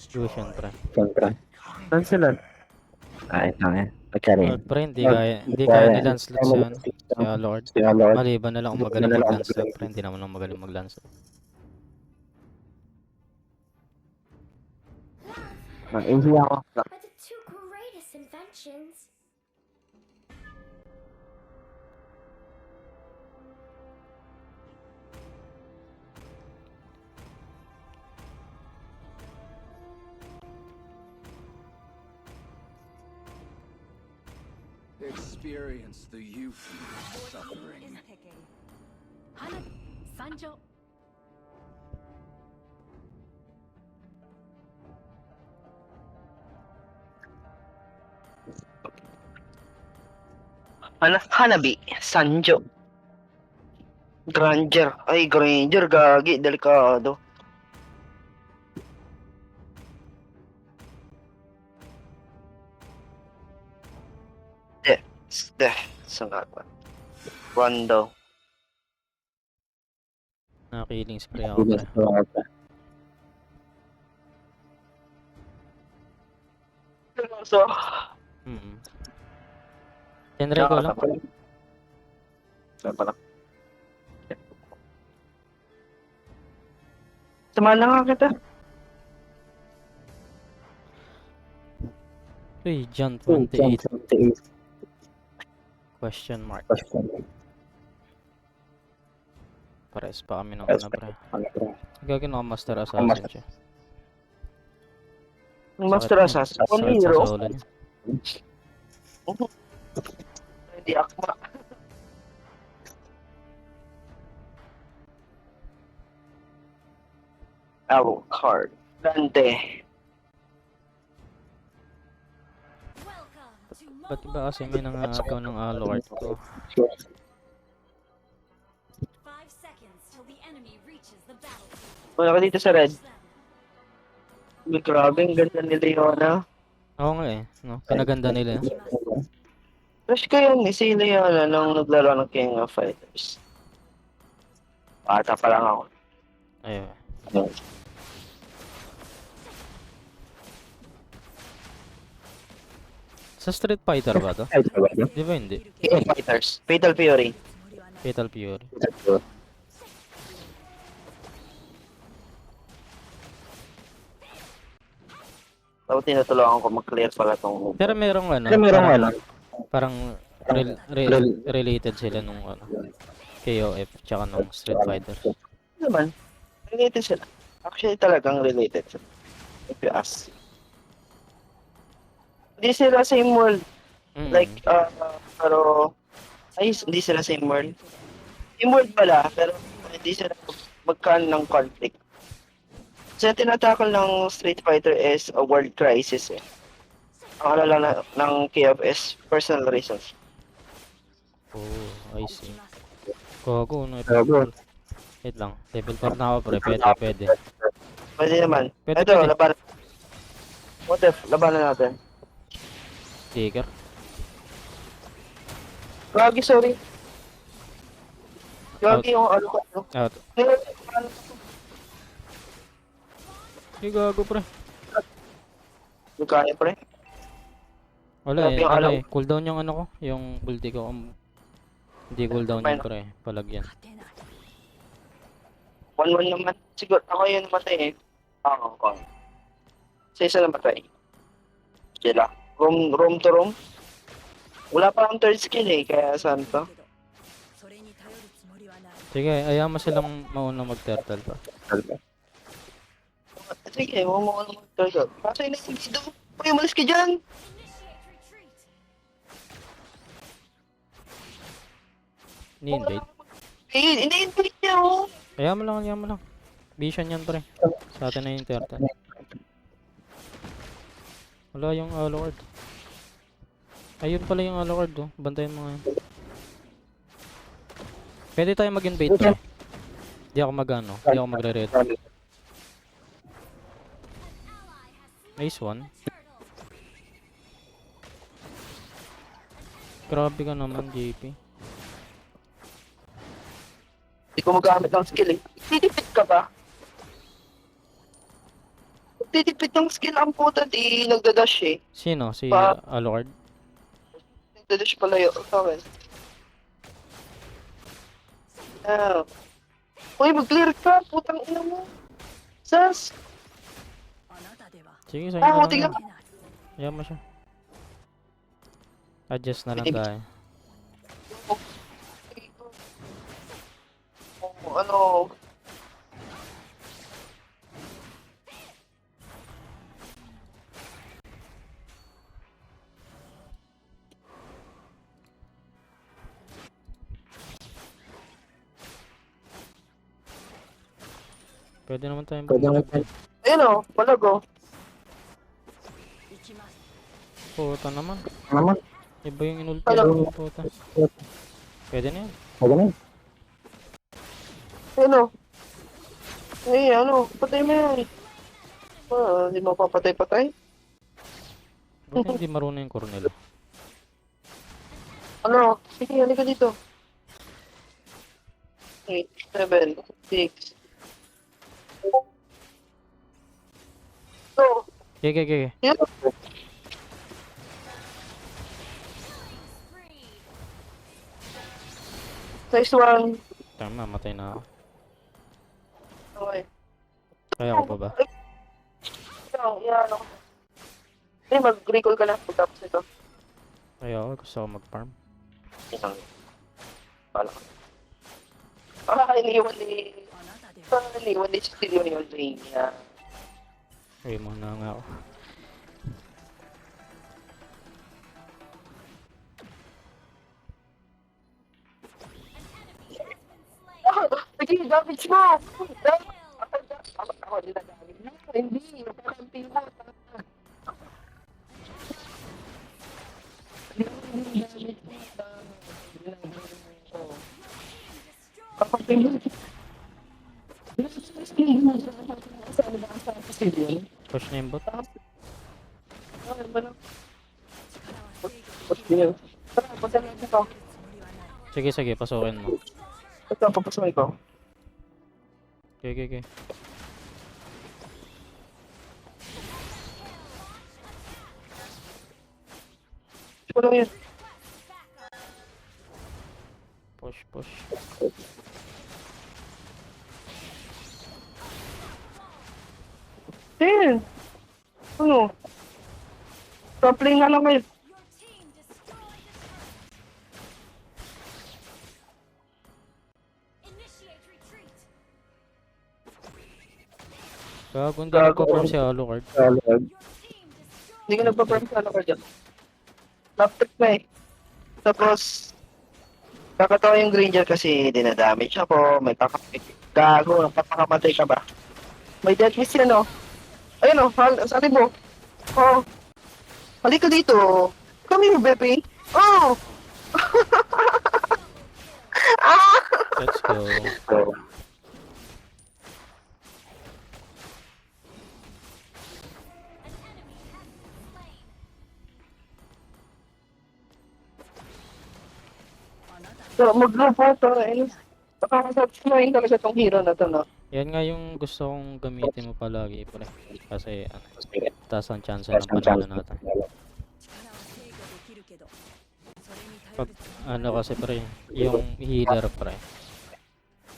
Fusion, pre. Lancelot. Ay, okay. Lord, pre, hindi kaya ni Lancelot yun. Kaya Lord. Maliban na lang kung magaling mag-Lancelot, pre. Hindi naman lang magaling mag-Lancelot. Mag-enjoy ako. But the two greatest inventions. Experience the youth suffering. Hana, Sanjo. Hanabi, Sanjo. Granger. Ay, Granger, gagi. Delikado. Sangat. Rondo. Nakakiling spray ako, pre. So, Tinry ko lang. Sama na nga kita. Uy, John 28. Question mark. Pares pa kami ng pre. Gagawin ako Master Assassin siya. Master Assassin. Sakit sa Hero. solo niya. Hindi akma. Alucard. Dante. Ba't iba kasi may nangagaw ng Alucard ko? 5 seconds till the enemy reaches the battlefield. Wala ka dito sa red. May grabe, ang ganda ni Leona. Oo nga eh. No? Pinaganda nila. Crush ko yun eh, si Leona nung naglaro ng King of Fighters. Bata pa lang ako. Ayun. Sa Street Fighter ba to? Di ba hindi? King of Fighters. Fatal Fury. Fatal Fury. Tapos tinutulungan ko mag-clear pala tong... Pero merong ano, parang related sila nung ano, KOF tsaka nung Street Fighter. Ano naman? Related sila. Actually talagang related sila. If you ask. Hindi sila same world. Like, pero... Ay, hindi sila same world. Same world pala, pero hindi sila magkaan ng conflict. Kasi tinatakol ng Street Fighter is a world crisis eh. Ang alala ng KOF is personal reasons. Oh, I see. Gago, no? Wait lang. Level 4 na ako, pre. Pwede. Pwede naman. Pwede, Ito, pwede. laban. What if? Labanan natin. Sticker. Gagi, sorry. Gagi yung ano ko. Out. Ay, gago, pre. Yung kaya, pre. Wala eh, Grabe yung ano alaw. eh. Cooldown yung ano ko. Yung ulti ko. Hindi cooldown yun, pre. Palagyan. 1-1 naman. Siguro, ako yun namatay eh. Ako. Sa isa namatay. Sila. Room to room. Wala pa akong third skill eh, kaya saan to? Sige, ayaw mo silang mauna mag-turtle pa. Sige, huwag mo ka mag-third. Kaso yun yung dito. Uy, umalis ka dyan! Ni-invade. Eh, ini-invade niya oh! Ayaw mo lang. Vision yan, pre. Sa atin na yung turtle. Wala yung Alucard. Ayun pala yung Alucard, oh. Bantayan mo ngayon. Pwede tayo mag-invade, pre. Di ako mag-ano. Di ako magre-red. Nice one. Grabe ka naman, JP. Hindi ko magamit ng skill eh. Titipid ka ba? Titipid ng skill ang puta di nagdadash eh. Sino? Si Pa- Alucard? Nagdadash pala yun. Sorry. Ah. Uy, mag-clear ka. Putang ina mo. Sas. Sige, sa'yo Ah, na buti lang. ka. Yan mo siya. Adjust na lang Pwede- tayo. Oh, ano? Pwede naman tayong bumalik. Ayun o, palag o. Puta naman. Iba yung inulti Hello. ko, puta. Pwede na yan. Ayun o. Ay, ano, patay mo yan. Ah, hindi mo papatay-patay? Buti hindi marunong yung Cornel. Ano? Sige, halika dito. 8, 7, 6. So, Okay. yun. Size 1. Tama, matay na ako. Okay. Kaya ko pa ba? Yan, ano. Eh, mag-recall ka na pagtapos nito. Kaya ako, gusto ko mag-farm. Isang. Pala. Iniwan ni... Iniwan ni Studio ni Aldrinia. Uy, muna nga ako. Naging damage mo! Ako, hindi na damage mo. Hindi, napakampi mo. Kakampi mo. Push na yung bot. Sige, pasukin mo. Ito, papasaway ko. Okay. Ito lang yun. Push. Din! Ano? Top-play nga lang kayo. Gago, hindi nagpa-farm si Alucard. Hindi ko nagpa-farm sa ano ka dyan. Laptop na eh. Tapos, kakatawa yung Granger kasi dinadamage ako, may pakapit. Gago, napapakamatay ka ba? May death miss yan oh. Ayun oh, sali mo. Oh. Halika dito. Come here, baby. Oh! Let's go. So, mag-grupo to eh. Nakakasatisfying talaga tong hero na to, no? Yan nga yung gusto kong gamitin mo palagi, pre. Kasi, taas ang chance ng panalo natin. Pag, kasi pre, yung healer, pre.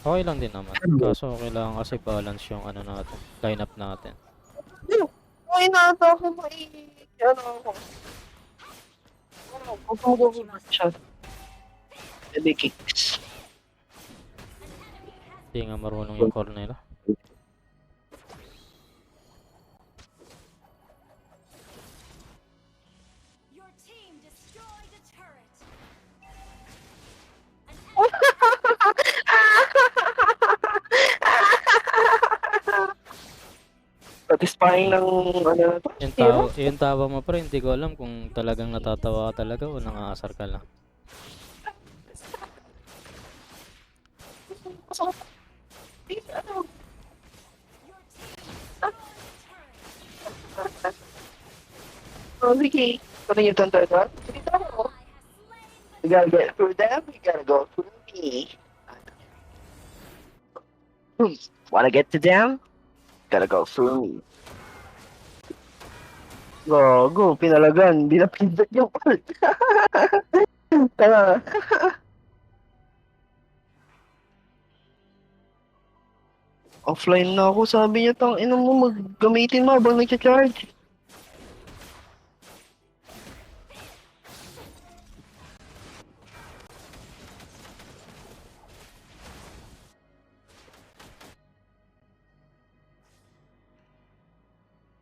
Okay lang din naman. Kaso, kailangan kasi balance yung natin, lineup natin. Ay, nata ako ano ako. Ano, siya. Baby kicks. Hindi nga marunong yung core nila. Your team destroyed a turret. Satisfying ng ano to. Yung tawa mo pre, hindi ko alam kung talagang natatawa ka talaga o nangaasar ka lang. Oh, sige. Ano yung tanda ka? Sige, tama. We gotta get through them, we gotta go through me. Wanna get to them? Gotta go through me. Go, pinalagan. Di na pindot yung part. Tanga. Offline na ako, sabi niya, tang ina mo, maggamitin mo habang nagcha-charge.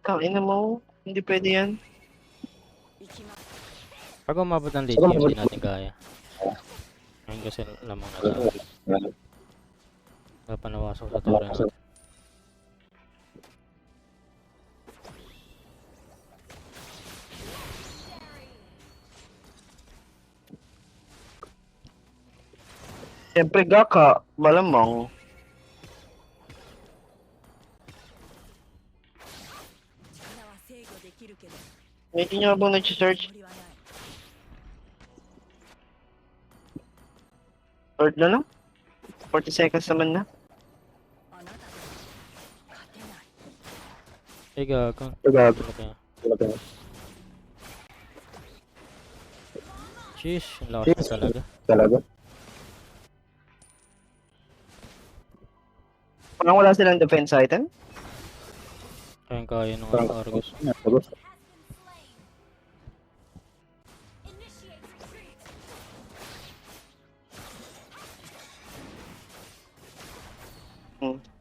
Tang ina mo, hindi pwede yan. Pag umabot ng late game, hindi natin kaya. Ngayon kasi lamang na tao. Napanawasan ko sa tore natin. Siyempre, Gaka, malamang. Medyo niya habang nag-search. Third na lang? 40 seconds naman na. Eh, gago. Gago. Ano kaya? Sheesh, ang lakas na talaga. Parang wala silang defense item? Kaya nung Argus. Initiate retreat.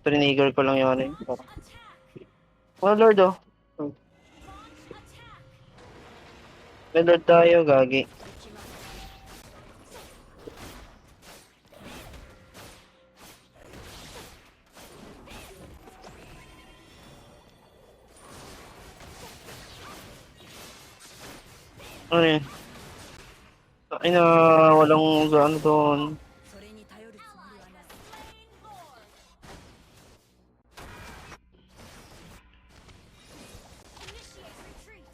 Triniger ko lang yun eh. Oh lord oh. May lord tayo, gagi. Ano yun? Ay na, walang ano doon. Initiate retreat.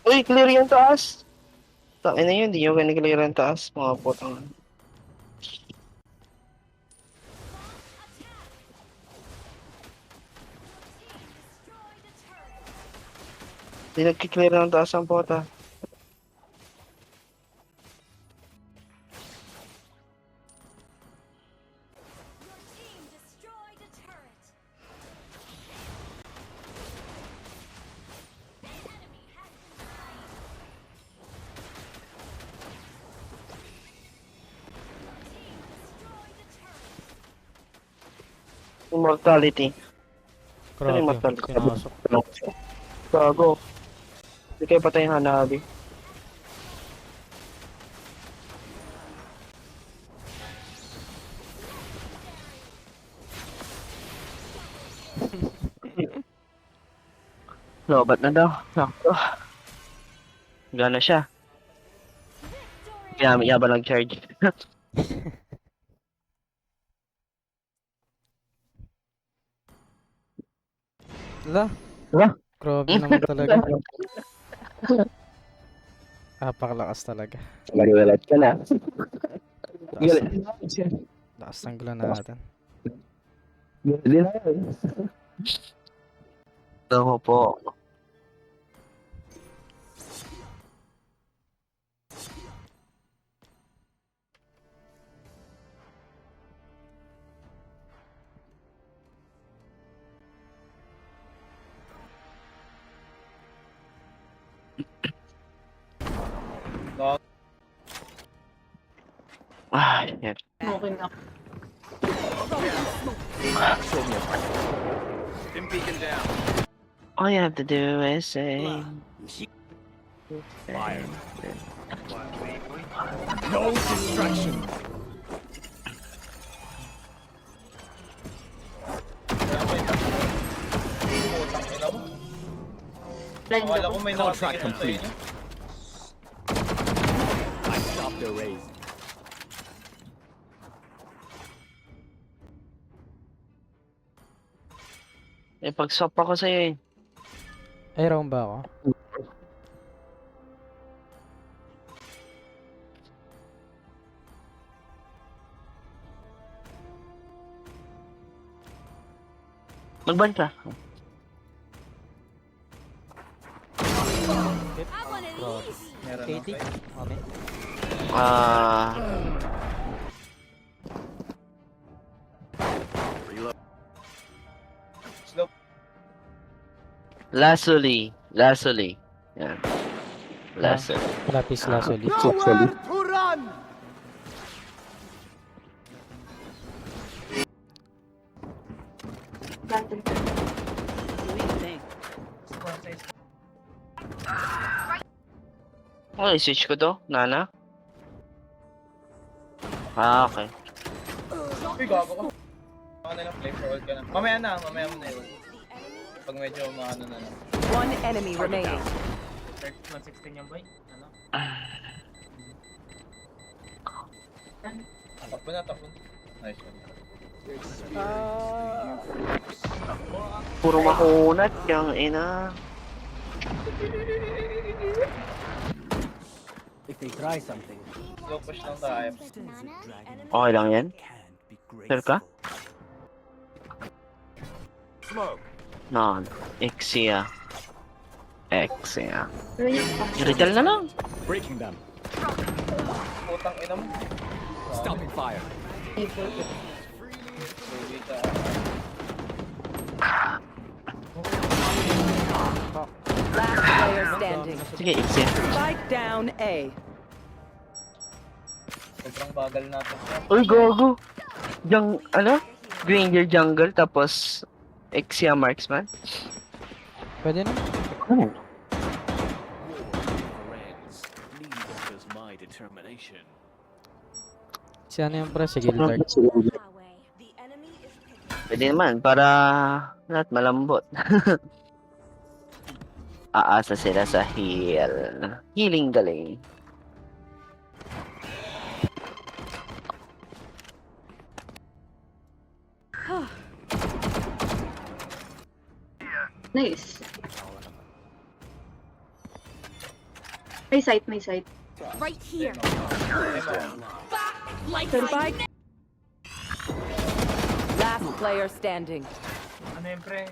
Uy, clear yung taas! Takin na yun, di nyo clear yung taas, mga potang. Di nagkiklear ng taas ang pota. Your team destroyed a turret. An enemy has been slain. Your team destroyed a turret. Immortality. Grabe, Immortality. pinasok. Gago. Hindi kayo patay yung Hanabi. Lobat na daw. Sakto. Gana siya. Yaba nag-charge. Wala. Wala. Grabe naman talaga. Napakalakas talaga. Mariwalat ka na. Lakas ng gulo natin. Galit na yun. Ako po. Ah, yan. Okay na. Stim beacon down. All you have to do is say... Fire. No distraction. Blind ako. Contract complete. raised. Eh, pag-swap ako sa'yo eh. Ay, round ba ako? Magban ka. Cross. Meron 80? Okay. Ah... Slow. Lazuli. Yan. Lazuli. Lapis lazuli. Nowhere to run! Planted. Oh, i-switch ko to, Nana. Ah, okay. Uy, gago ko. Baka na lang flame forward ka na. Mamaya mo na yun. Pag medyo maano na lang. One enemy remaining. 116 yung boy. Ano? Tapo na. Nice one. Puro makunat, yung ina. If they try something, Slow push lang tayo. Okay lang yan? Sure ka? smoke. Non. Exia. Pero yung Retail na lang. Breaking them. Putang ina mo. Stopping fire. Baby ka. Last player standing. Sige, Exia. Spike down A. Sobrang bagal natin. Uy, gogo. Granger jungle, tapos Exia marksman. Pwede na? Oh. Si ano yung pre? Si Gildart. The enemy is picking. Pwede naman, para lahat malambot. Aasa sila sa heal. Healing galing. nice. May sight. Right here. Like Spike. Last player standing. Ano yun, pre?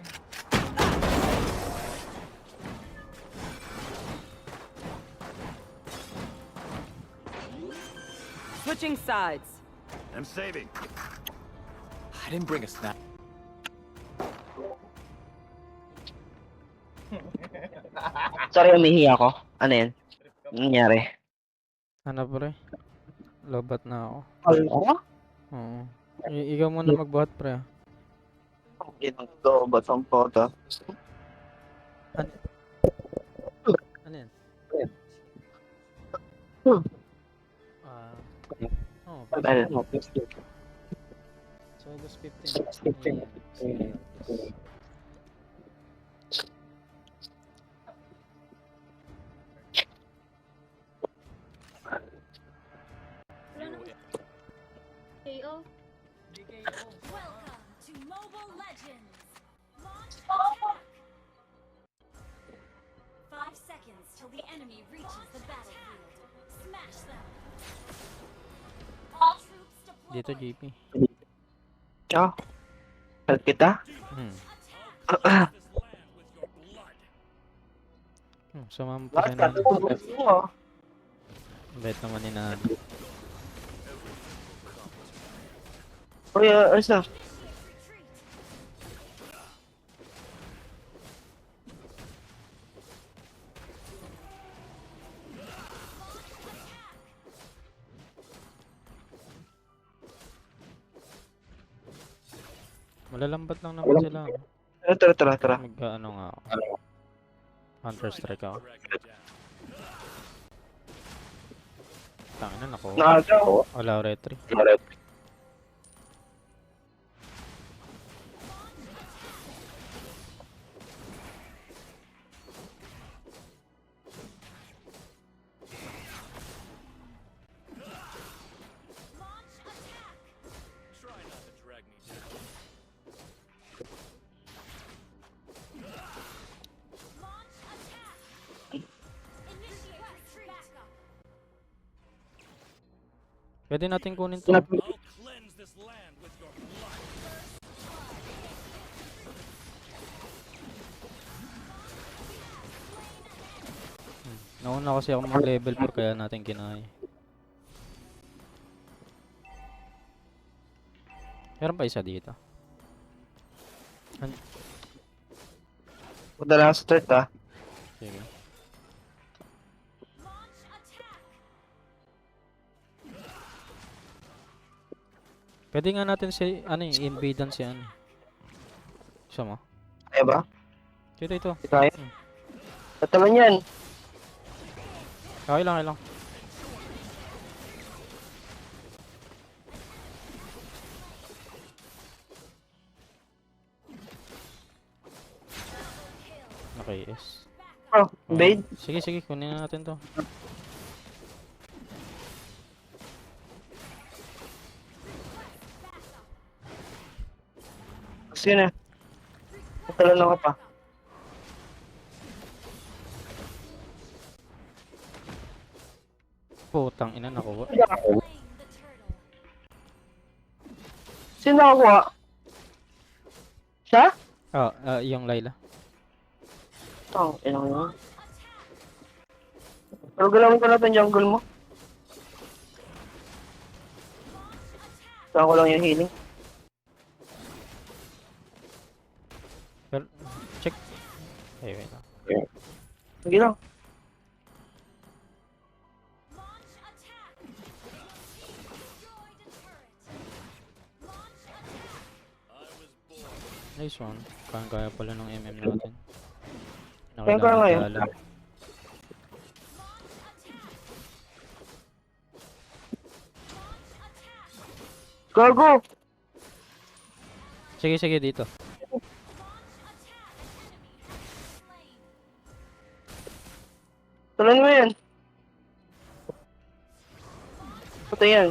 Switching sides. I'm saving. I didn't bring a snap. Sorry, umihi ako. Ano yan? Anong nangyari? Ano pre? Lobat na ako. Ako? Oo. Ikaw muna magbuhat pre. Ginagawa ba itong photo? Ano yan? Oh, so August 15. Sige. KO. Welcome to Mobile Legends. Launch attack. 5 seconds till the enemy reaches the battlefield. Smash them. All troops deployed. Dito JP. Oh. Help kita? Sumama pa siya ng... Bait naman ni na... Uy, Ursa. Malalambat lang naman sila. Tara. Mag-ano nga ako. Counter strike ako. Tangina nako. Nakagaw. Wala retry. Pwede natin kunin to. I'll cleanse this land with your blood. Nauna kasi ako mag level 4 kaya natin kinaya. Meron pa isa dito. Punta lang sa third ah. Sige. Pwede nga natin si, invadean si ano. Gusto mo? Kaya ba? Ito. Di kaya? Ba't naman yan? Okay lang. Okay, yes. Oh, invade? Sige, kunin na natin to. Sige na. Pagtalan ako pa. Putang ina, nakuha. Sino nakakuha? Siya? Yung Layla. Oh, ilang yun. Pero galawin ko natin jungle mo. Saan ko lang yung healing. Pero, check. Ay, wait lang. Sige lang. Nice one. Kaya pala ng MM natin. Kaya ngayon. Alam. Gago! Sige, dito. Tulan mo yan. Patay yan.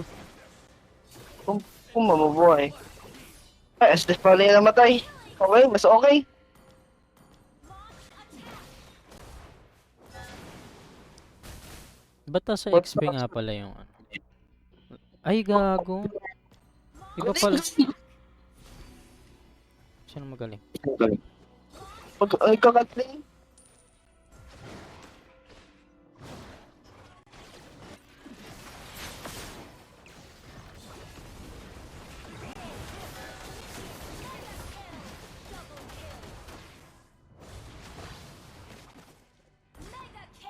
Kung mabubuhay. Ay, Estes pala yung namatay. Okay, mas okay. Ba't sa XP nga pala yung ano? Ay, gago. Iba pala. Sino magaling? Ay, kakatling.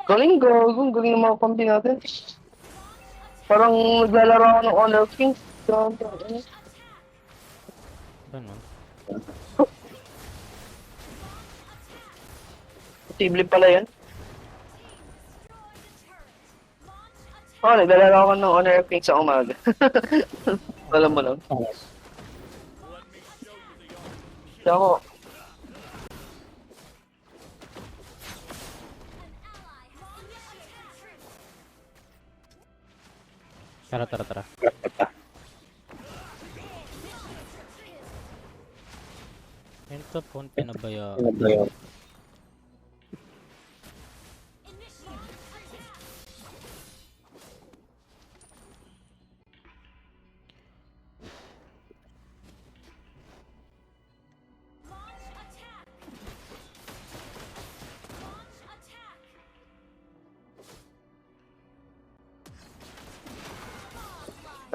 Galing, galing ng mga pampi natin. Parang naglalaro ako ng Honor Kings. Ganun. Posible pala yan. Oo, naglalaro ako ng Honor Kings sa umaga. Alam mo lang. Ako. Tara. Ito po, pinabaya.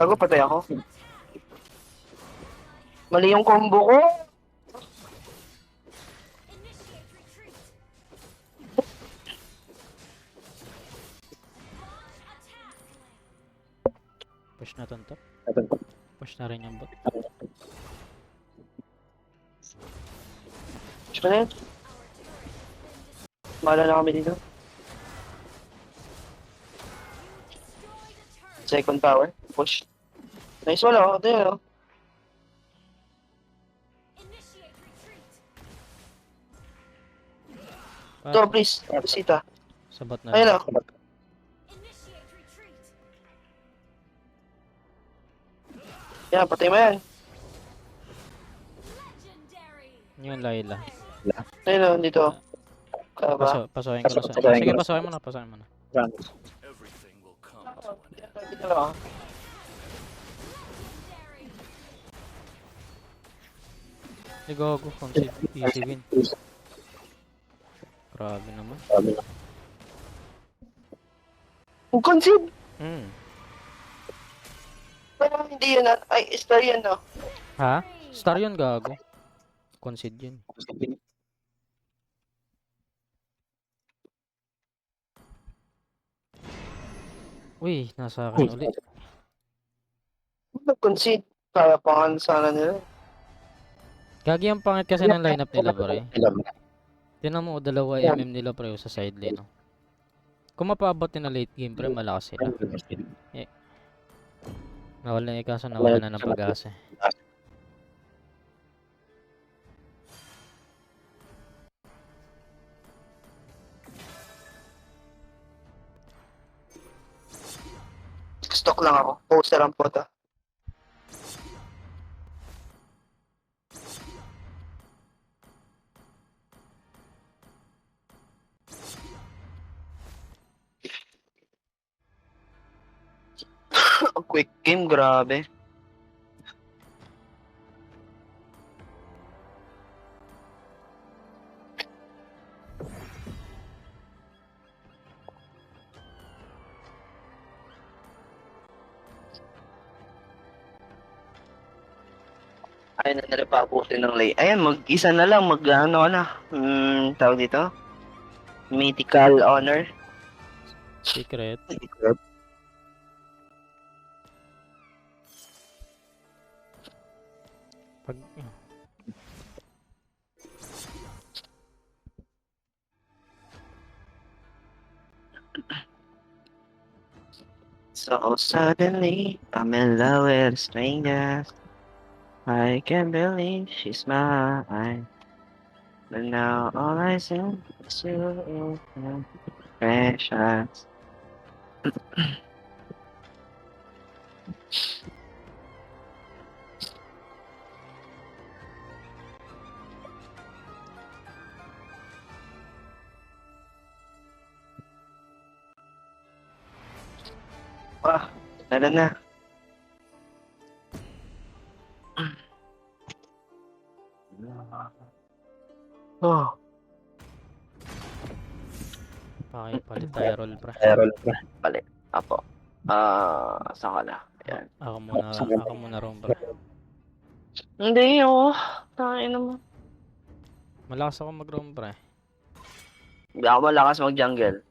Gago, patay ako. Mali yung combo ko. Push na to. Push na rin yung bot. Push ka na yun. Mahala na kami dito. Second tower. Push. Nice wala ako. Ito yun, oh. Ito, please. Bisita. Sabat na. Ayun, oh. Yan, patay mo yan. Yung Layla. Ayun, oh. Dito. Kaba. Pasokin ko na sa... Sige, pasokin mo na. Everything will come to an end. Dito lang, oh. Hindi gago. Concede. Easy win. Grabe naman. Kung concede, pero hindi yun ay, star yan no. Ha? Star yun gago. Concede yun. Uy, nasa akin ulit. Nag-concede, kaya pangalan sana nila. Gagi ang pangit kasi ng lineup nila pre. Tinan mo, dalawa MM nila pre sa side lane. No? Kung mapabot na late game pre, malakas sila. Nawala na kaso nawala na ng pag-asa. Stock lang ako. Poster ang photo. Ang quick game, grabe. Ayun na nila pabutin ng lay. Ayan, mag-isa na lang, ano na. Tawag dito? Mythical Honor. Secret. Pag... So suddenly, I'm in love with a stranger. I can't believe she's mine. But now all I see is you in precious. Tara na. Oh, Okay, palit tayo roll pre. balik. Apo. Saan ka na? Ayan. Ako muna roam pre. Hindi, tayo naman. Malakas ako mag-roam pre. Hindi ako malakas mag-jungle.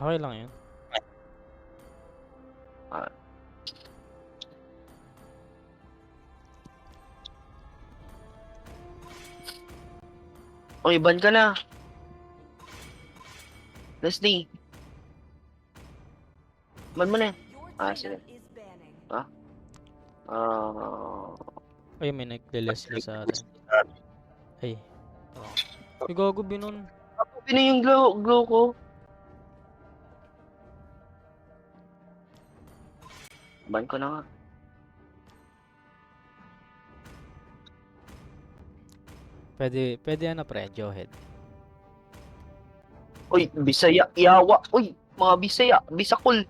Okay lang yun. Oy, ban ka na. Leslie. Ban mo na. Sige. Ay, may nagde-Leslie sa atin. Ay. Oh. Ay, gago binon. Ako na yung glow ko. Ban ko na nga. Pwede ano pre, Johead. Uy, Bisaya, Yawa. Uy, mga Bisaya, Bisakol.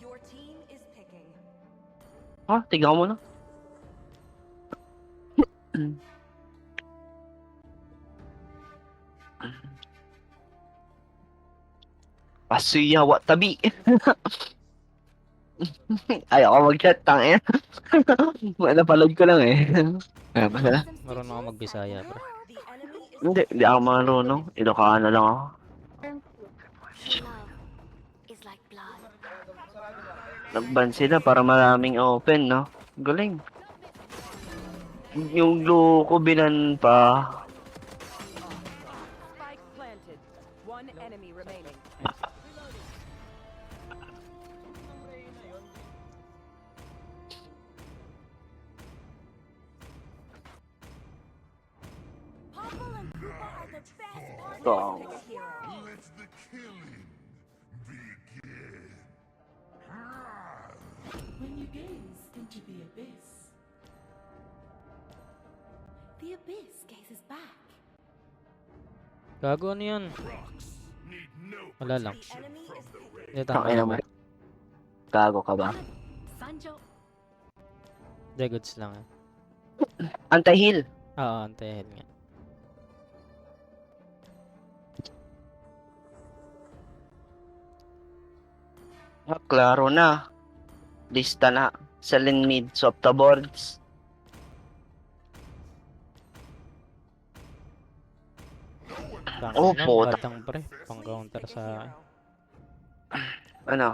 Your team is picking. Ha? Tignan mo na. Paso Yawa, tabi. Ayoko mag-chat, tangin. Napaload ko lang eh. Marunong ako mag-Bisaya pre. Hindi ako marunong. Ilocano lang ako. Nag-ban sila para maraming open, no? Galing. Yung glue ko binan pa. Spike planted. One enemy remaining. Popple and Koopa are the best partners. Ito. Let the killing begin. When you gaze into the abyss, The abyss gazes back. Gago ano yan? Rocks need no Wala lang. the enemy is picking. Hindi, tama Tangin naman. Gago ka ba? Sanjo. Hindi, goods lang. Anti-heal. Oo, antayin nga. Ah, klaro na. Lista na. Selling mid, swap the boards. Oh, Tangin na, puta. batang pre. Pang counter sa akin. Ano?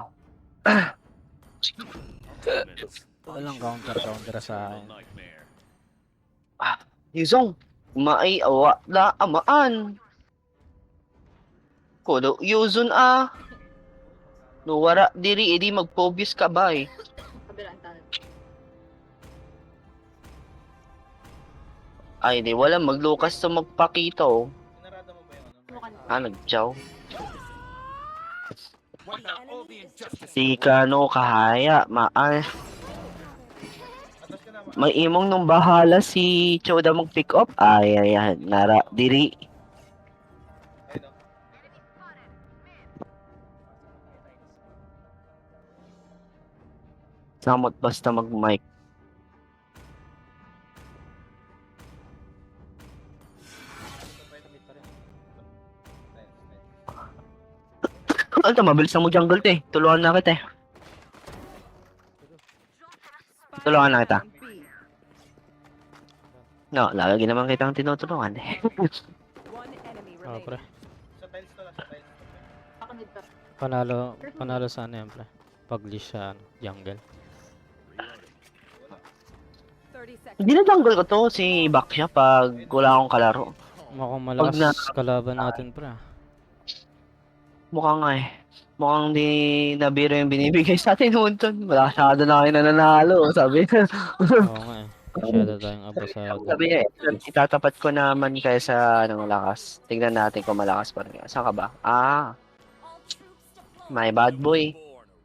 Walang counter sa akin. Nightmare. Yuzong. Maay awa la amaan. Kodo Yuzon No wara diri edi mag-focus ka ba eh. Kabilang tayo. Ay di wala maglukas sa magpakita oh. Narada mo ba yung ano? Mukhang Nagjaw. Si Si Kano kahaya maal. Atas ka na. May imong nung bahala si Choda mag-pick up. Ay nara diri. Ayun o. Samot basta mag-mic. Ano mabilis na mo jungle te. Tulungan na kita eh. Tulungan na kita. No, lagi naman kitang tinutulungan eh. Oo, pre. Sa tiles to lang, sa tiles. ako nagpa. Panalo sa ano yan, pre. Pag-leash sa ano, jungle. Hindi na jungle ko to si Baksha pag wala akong kalaro. Mukhang Pag malakas kalaban natin, pre. Mukha nga eh. Mukhang di nabiro yung binibigay sa atin Hunton. Masyado na kayo nananalo. Sabi niya. Oo nga eh. Masyado tayong abasado. Sabi niya itatapat ko naman kaysa ano, malakas. Tignan natin kung malakas pa rin. Saan ka ba? All troops deployed. My bad boy.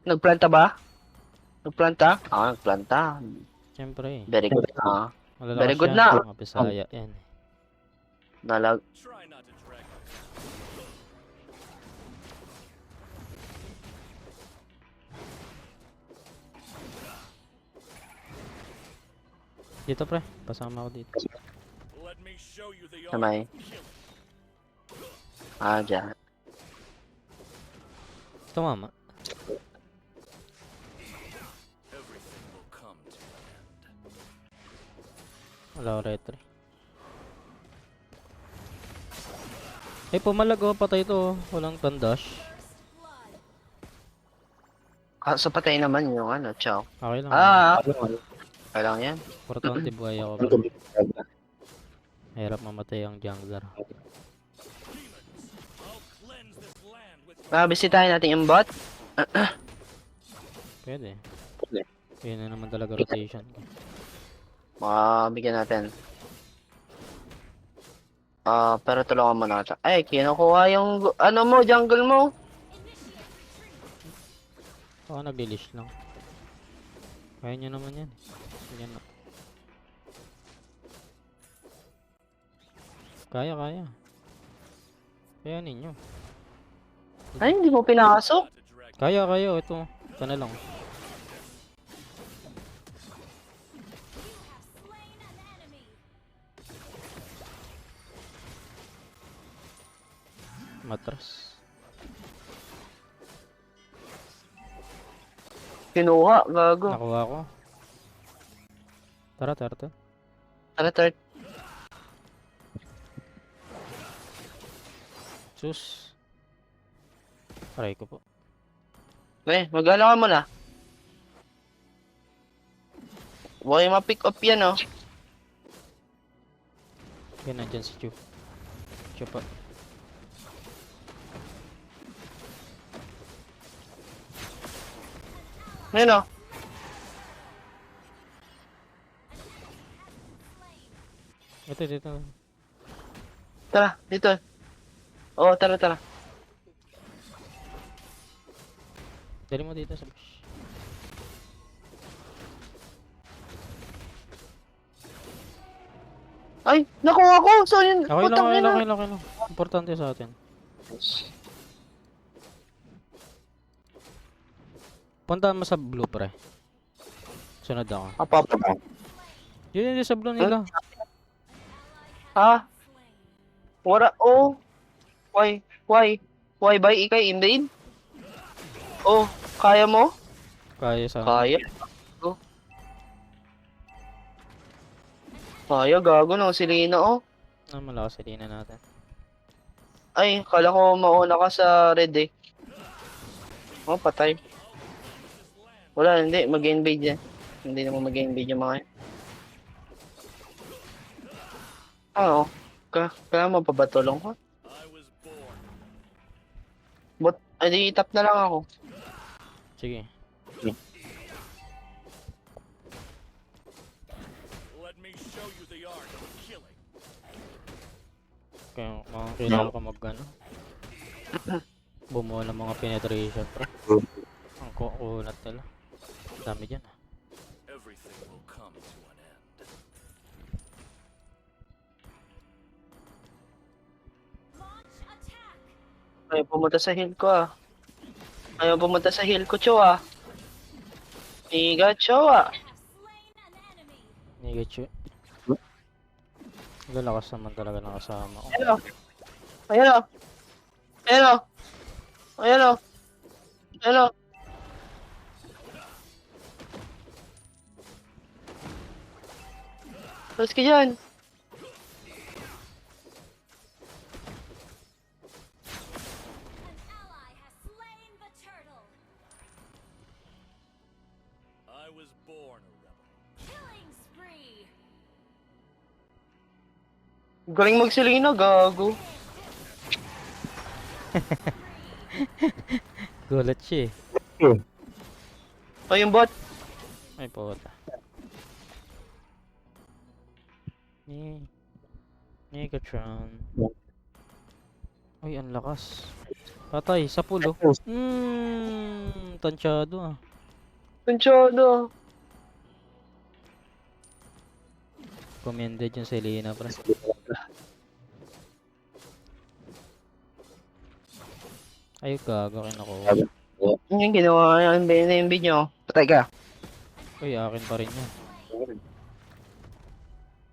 Nagplanta ba? Nagplanta? Nagplanta. Siyempre eh. Very good. Malalakas Very good yan. na. Mga Bisaya yan eh. Nalag. Try not to drag out. Dito, pre. Pasama ako dito. Let me show you the art Samay. of killing. Dyan. Tumama. Everything will come to an end. Wala ko retry. Eh, pumalag oh. Patay to oh. Walang tandash. Blood. Kaso patay naman yung ano, chow. Okay lang. Okay lang yan. Importante buhay ako, pre. Hirap mamatay ang jungler. I'll cleanse this land with Bisitahin natin yung bot. Pwede. Yun na naman talaga rotation ko. Bigyan natin. Pero tulungan mo na ata. Ay, kinukuha yung ano mo, jungle mo. Ako nag-delish lang. Kaya nyo naman yan. Yan na. Kaya. Kaya ninyo. Ay, hindi mo pinasok. to drag Kaya. Ito. Ito na lang. Slain an enemy. Matras. Kinuha, gago. Nakuha ko. Tara. Ano, third? Sus. Aray ko po. Magala ka muna. Huwag yung ma-pick up yan, oh. Yan, nandyan si Chu. Chu pa. Ayun, oh. Dito. Tara, dito. Oo, tara. Dali mo dito sa bush. Ay, nakuha ko. So, yun. Okay putang ina. lang. Importante sa atin. Puntahan mo sa blue, pre. Sunod ako. Apa. Yun yung sablo nila. Ha? Wala, oh. Why? Why ba ikay invade? Oh, kaya mo? Kaya sa Kaya. Gago. Kaya, gago no, si Lina, oh. malakas si Lina natin. Ay, kala ko mauna ka sa red eh. Oh, patay. Wala, hindi. Mag-invade yan. Hindi naman mag-invade yung mga yan. Oo. Kaya mo pa ba tulong ko? I was born. Ay, di itap na lang ako. Sige. Let me show you the art of killing. Kaya kailangan ko mag ano. Bumuo ng mga penetration pre. Ang kukunat nila. Dami dyan ah. Everything will come to an end. Launch attack. Ayaw pumunta sa hill ko ah. Ayaw pumunta sa hill ko, Cho ah. Iga, Cho ah. Have slain an enemy. Negachu. Lalakas naman talaga ng kasama ko. Ayan o. Ayan o. Ayan o. Ayan o. Ayan o. Tapos ka dyan. An ally has slain the turtle. I was born a rebel. Killing spree. Galing magsilina, gago. Gulat siya eh. Ay, yung bot. Ay puta. Negatron. Ay, ang lakas. Patay, sa pulo. Tansyado ah. Tansyado. Commended yung Selena pre. Ay, gago kinukuha. Yun yung ginawa yung BNB nyo. Patay ka. Uy, akin pa rin yan.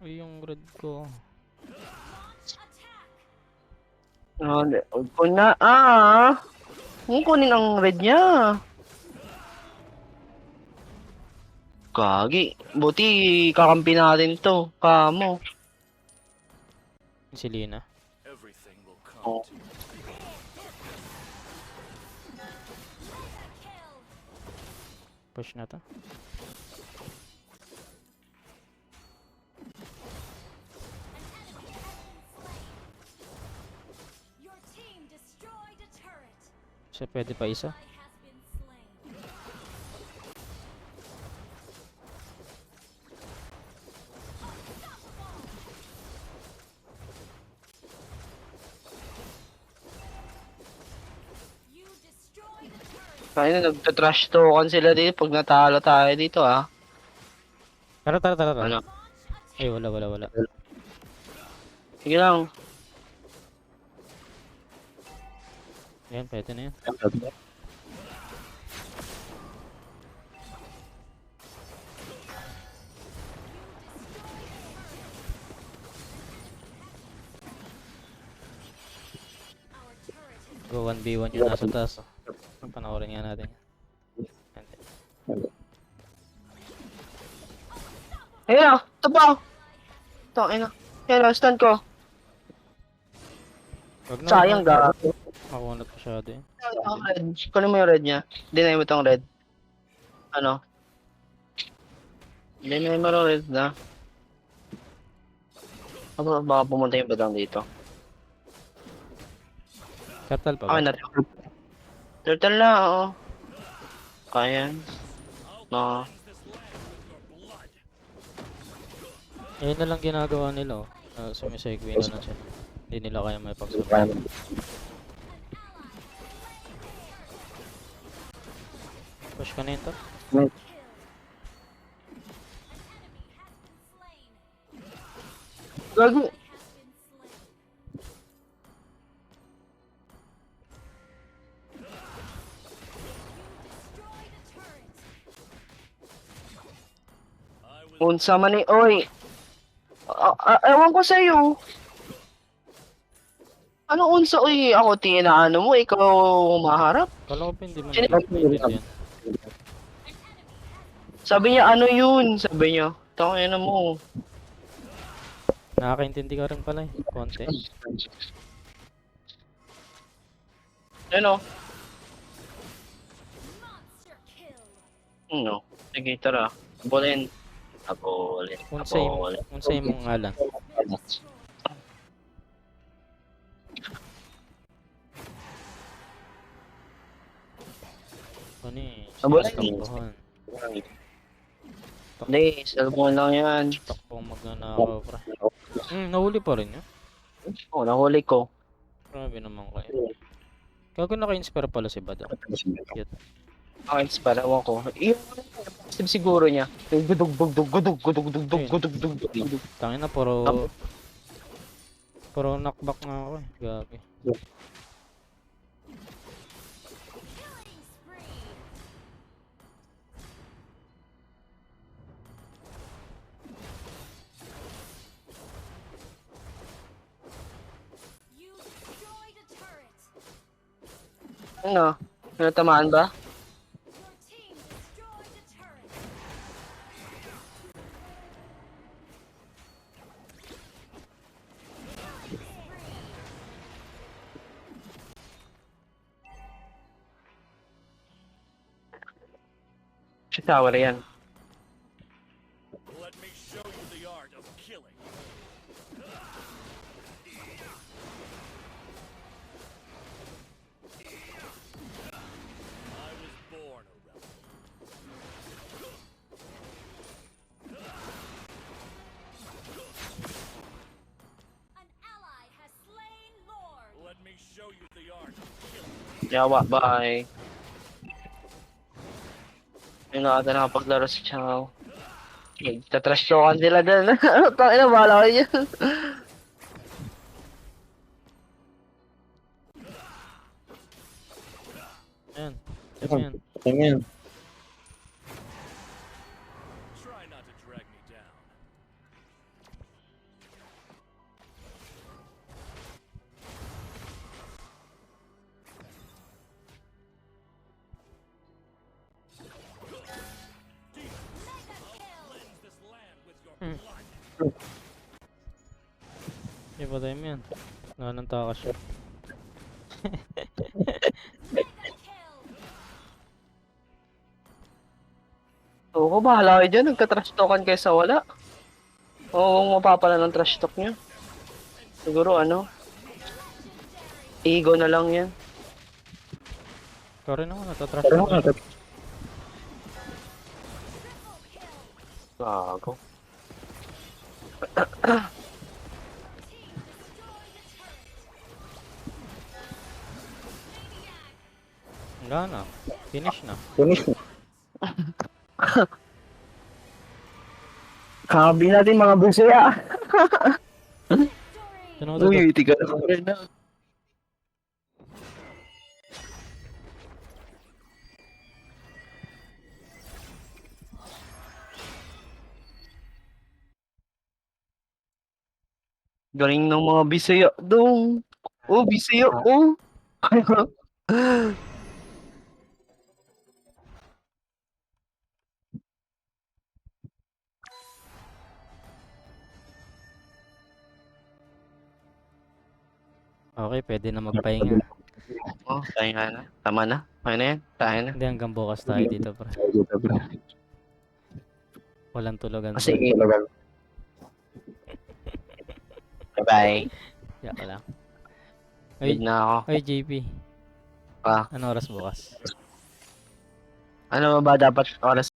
Uy, yung red ko. Launch attack. Huwag ko na. Ah! Huwag kunin ang red niya. Gagi. Buti kakampi natin to. Kamo. Yung Selena. Everything will come Oh. to an end. Kill. Push na to. Your team destroyed a turret. So, pwede pa isa. Ally has been slain. You destroyed a turret. Kaya na nagtatrash talkan sila dito pag natalo tayo dito ah. Tara. Ano? Launch attack. Ay, wala. Sige lang. Ayan, pwede na yan. Our turret has Go 1v1 yung nasa taas. Oh. Panoorin nga natin. Ayun ah. Ito pa. Ito, ayun ah. Yan ah, stand ko. Wag na. Sayang gago. Makunat masyado yun. Ang red. Kunin mo yung red niya. Deny mo itong red. Ano? Deny mo yung red na. Baka pumunta yung badang dito. Turtle pa ba? Okay na. Turtle na, oo. Kaya. No. Ayun na lang ginagawa nila oh. Sumisegue na lang sila. Hindi nila kaya may pagsabay. Push ka na yun to. Gago. Unsa man ni, oy. Ewan ko sa'yo. Ano unsa uy, ako tinaano mo, ikaw humaharap. Kala ko pa hindi mo Sino- naiintindihan. Sabi niya, ano yun? Sabi niya, tangina mo. Nakakaintindi ka rin pala eh. Konti. Ano? Monster kill. Ano? Sige, tara. Abolin. Abolin. Unsay mong ngalan. Ano eh. Abolin. Takbuhan. Hindi, salmon lang yan. Takbong magnanakaw pre. Nahuli pa rin yun. Oo, nahuli ko. Grabe naman kayo. Gago naka-inspire pala si Bado. Cute. Ang inspire ko. Yung system siguro niya. Yung gudug gudug gudug gudug gudug gudug gudug gudug. Tangin na puro knockback nga ako eh. Gabi. Killing spree. You destroyed a turret. Ano? Natamaan ba? Your team destroyed a turret. Si Tower yan. Let me show you the art of killing. I was born a rebel. An ally has slain Lord. Let me show you the art of killing. Yawa, bye. Yung nakata nakapaglaro si Chow. Nagtatrash talkan sila dun. Tangina, bahala kayo dyan. Ayan. Ayan. Tingin. Try not to drag me down. Cleanse this land with your blood. Ipatay mo yan. Nananta ka siya. Mega kill. Oo, bahala kayo dyan. Nagka-trash talkan kayo sa wala. Oo, mapapala ng trash talk nyo. Siguro ano? Ego na lang yan. Ikaw rin naman natatrash mo. Gago. Wala na. Finish na. Kabi natin mga busaya. Tinodo Uy, tika na. Galing ng mga Bisaya dong. Oh, Bisaya, oh. Okay, pwede na magpahinga. Oh, tayo nga na. Tama na. Kaya na yan. Tayo na. Hindi hanggang bukas tayo dito pre. Walang tulogan. Sige. Bye-bye. Yak lang. Good Ay, na ako. ay JP. Ah. Ano oras bukas? Ano ba dapat oras